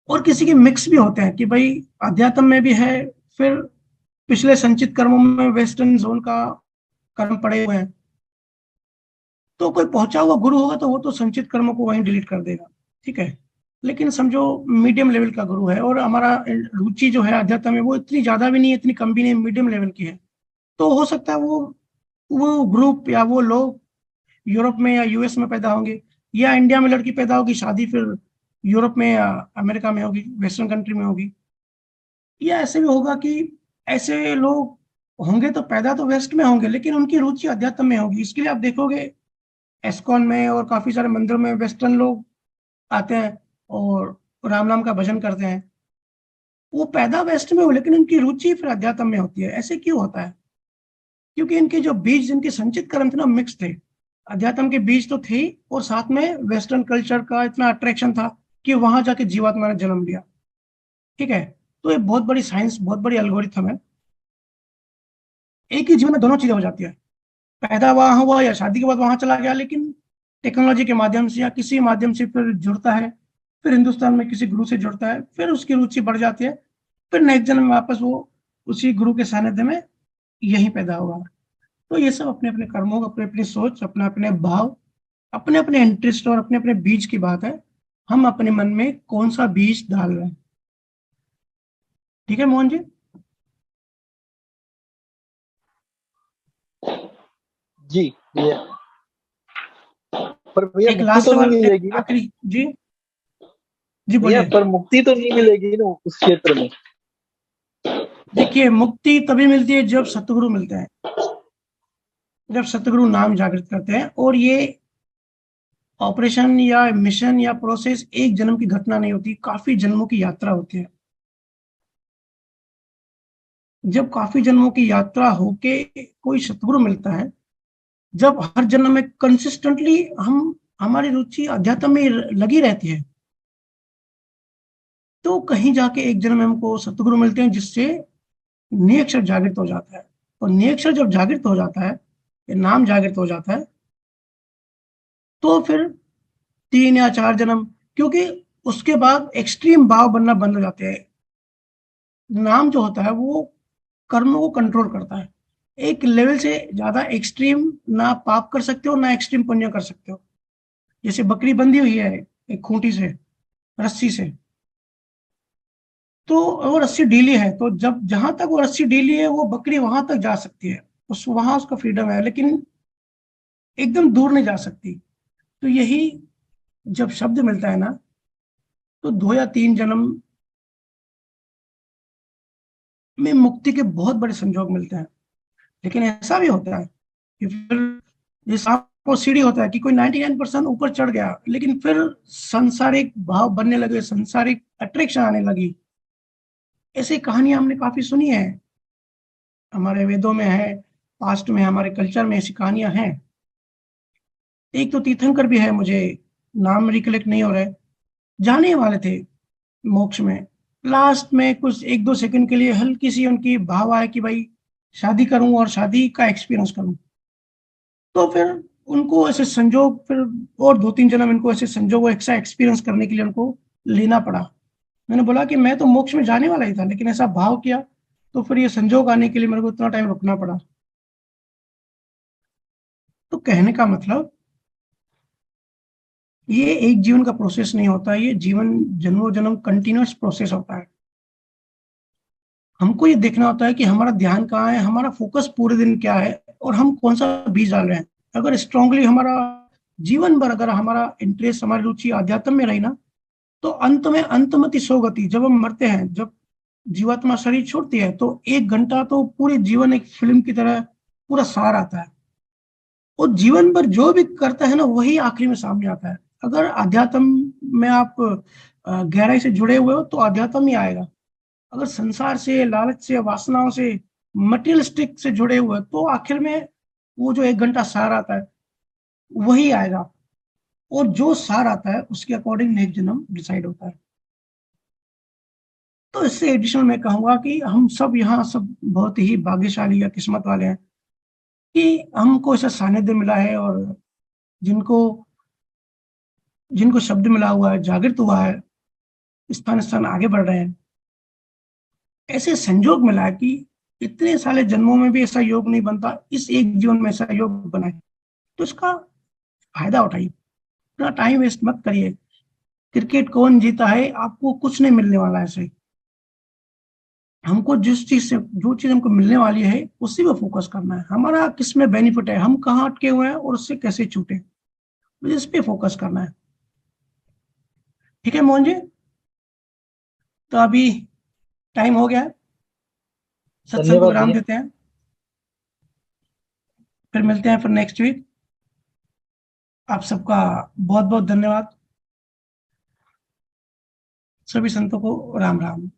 और किसी के मिक्स भी होते हैं कि भाई अध्यात्म में भी है, फिर पिछले संचित कर्मों में वेस्टर्न जोन का कर्म पड़े हुए हैं। तो कोई पहुंचा हुआ गुरु होगा तो वो तो संचित कर्मों को वहीं डिलीट कर देगा, ठीक है। लेकिन समझो मीडियम लेवल का गुरु है, और हमारा रुचि जो है अध्यात्म में, वो इतनी ज्यादा भी नहीं है, इतनी कम भी नहीं, मीडियम लेवल की है। तो हो सकता है वो ग्रुप या वो लोग यूरोप में या यूएस में पैदा होंगे, या इंडिया में लड़की पैदा होगी, शादी फिर यूरोप में या अमेरिका में होगी, वेस्टर्न कंट्री में होगी। या ऐसे भी होगा कि ऐसे लोग होंगे तो पैदा तो वेस्ट में होंगे, लेकिन उनकी रुचि अध्यात्म में होगी। इसके लिए आप देखोगे एस्कॉन में और काफी सारे मंदिरों में वेस्टर्न लोग आते हैं और राम नाम का भजन करते हैं। वो पैदा वेस्ट में हो, लेकिन उनकी रुचि फिर अध्यात्म में होती है। ऐसे क्यों होता है? क्योंकि इनके जो बीज, जिनके संचित कर्म थे ना, मिक्स थे। अध्यात्म के बीज तो थे, और साथ में वेस्टर्न कल्चर का इतना अट्रैक्शन था कि वहां जाके जीवात्मा ने जन्म लिया, ठीक है। तो ये बहुत बड़ी साइंस, बहुत बड़ी एल्गोरिथम है। एक ही जीवन में दोनों चीजें हो जाती है, पैदा वहां हुआ या शादी के बाद वहां चला गया, लेकिन टेक्नोलॉजी के माध्यम से या किसी माध्यम से फिर जुड़ता है, फिर हिंदुस्तान में किसी गुरु से जुड़ता है, फिर उसकी रुचि बढ़ जाती है, फिर नेक्स्ट जन्म में वापस वो उसी गुरु के सानिध्य में यहीं पैदा होगा। तो ये सब अपने अपने कर्मों, अपने अपनी सोच, अपने अपने भाव, अपने अपने इंटरेस्ट और अपने अपने बीज की बात है। हम अपने मन में कौन सा बीज डाल रहे हैं, ठीक है मोहन जी? जी भैया। पर भैया एक मुक्ति लास्ट तो नहीं सवाल, मिलेगी ना? आखिरी जी। जी भैया बोलिए। पर मुक्ति तो नहीं मिलेगी ना उस क्षेत्र में? देखिए, मुक्ति तभी मिलती है जब सतगुरु मिलते हैं, जब सतगुरु नाम जागृत करते हैं। और ये ऑपरेशन या मिशन या प्रोसेस एक जन्म की घटना नहीं होती, काफी जन्मों की यात्रा होती है। जब काफी जन्मों की यात्रा होके कोई सतगुरु मिलता है, जब हर जन्म में कंसिस्टेंटली हम हमारी रुचि अध्यात्म में लगी रहती है, तो कहीं जाके एक जन्म में हमको सतगुरु मिलते हैं जिससे नियक्षर जागृत हो जाता है। और नियक्षर जब जागृत हो जाता है, ये नाम जागृत हो जाता है, तो फिर 3 या 4 जन्म, क्योंकि उसके बाद एक्सट्रीम भाव बनना बंद हो जाते हैं। नाम जो होता है वो कर्मों को कंट्रोल करता है। एक लेवल से ज्यादा एक्सट्रीम ना पाप कर सकते हो ना एक्सट्रीम पुण्य कर सकते हो। जैसे बकरी बंधी हुई है एक खूंटी से, रस्सी से, तो वो रस्सी ढीली है, तो जब जहां तक वो रस्सी ढीली है वो बकरी वहां तक जा सकती है, वहां उसका फ्रीडम है, लेकिन एकदम दूर नहीं जा सकती। तो यही जब शब्द मिलता है ना, तो 2 या 3 जन्म में मुक्ति के बहुत बड़े संजोग मिलते हैं। लेकिन ऐसा भी होता है कि फिर ये सांप और सीढ़ी होता है कि कोई 99% ऊपर चढ़ गया, लेकिन फिर संसारिक भाव बनने लगे, संसारिक अट्रैक्शन आने लगी। ऐसी कहानियां हमने काफी सुनी है, हमारे वेदों में है, पास्ट में, हमारे कल्चर में ऐसी कहानियां हैं। एक तो तीर्थंकर भी है, मुझे नाम रिकलेक्ट नहीं हो रहे, जाने वाले थे मोक्ष में, लास्ट में कुछ 1-2 सेकंड के लिए हल्की सी उनकी भाव आया कि भाई शादी करूं और शादी का एक्सपीरियंस करूं। तो फिर उनको ऐसे संजोग, फिर और 2-3 जन्म इनको ऐसे संजोग ऐसा एक्सपीरियंस करने के लिए उनको लेना पड़ा। मैंने बोला कि मैं तो मोक्ष में जाने वाला ही था, लेकिन ऐसा भाव किया, तो फिर ये संजोग आने के लिए मेरे को इतना टाइम रुकना पड़ा। तो कहने का मतलब, ये एक जीवन का प्रोसेस नहीं होता, ये जीवन जन्मों जन्म कंटिन्यूअस प्रोसेस होता है। हमको ये देखना होता है कि हमारा ध्यान कहाँ है, हमारा फोकस पूरे दिन क्या है, और हम कौन सा बीज डाल रहे हैं। अगर स्ट्रांगली हमारा जीवन भर अगर हमारा इंटरेस्ट, हमारी रुचि आध्यात्म में रही ना, तो अंत में अंतमति सोगति, जब हम मरते हैं, जब जीवात्मा शरीर छोड़ती है, तो 1 घंटा तो पूरे जीवन एक फिल्म की तरह पूरा सार आता है। और जीवन भर जो भी करता है ना, वही आखिरी में सामने आता है। अगर आध्यात्म में आप गहराई से जुड़े हुए हो तो आध्यात्म ही आएगा। अगर संसार से, लालच से, वासनाओं से, मटेरियलिस्टिक से जुड़े हुए, तो आखिर में वो जो 1 घंटा सार आता है वही आएगा। और जो सार आता है उसके अकॉर्डिंग नेक्स्ट जन्म डिसाइड होता है। तो इससे एडिशनल मैं कहूंगा कि हम सब यहाँ सब बहुत ही भाग्यशाली या किस्मत वाले हैं कि हमको ऐसा सानिध्य मिला है, और जिनको जिनको शब्द मिला हुआ है, जागृत हुआ है, स्थान स्थान आगे बढ़ रहे हैं। ऐसे संजोग मिला है कि इतने सारे जन्मों में भी ऐसा योग नहीं बनता, इस एक जीवन में ऐसा योग बना है। तो इसका फायदा उठाइए, इतना टाइम वेस्ट मत करिए। क्रिकेट कौन जीता है, आपको कुछ नहीं मिलने वाला है ऐसे। हमको जिस चीज से, जो चीज हमको मिलने वाली है उसी पे फोकस करना है। हमारा किस में बेनिफिट है, हम कहाँ अटके हुए हैं और उससे कैसे छूटे, मुझे इस पे फोकस करना है। ठीक है मोहन जी, तो अभी टाइम हो गया है, सत्संग को धन्यवाद विराम भैया। देते हैं, फिर मिलते हैं फिर नेक्स्ट वीक। आप सबका बहुत बहुत धन्यवाद। सभी संतों को राम राम।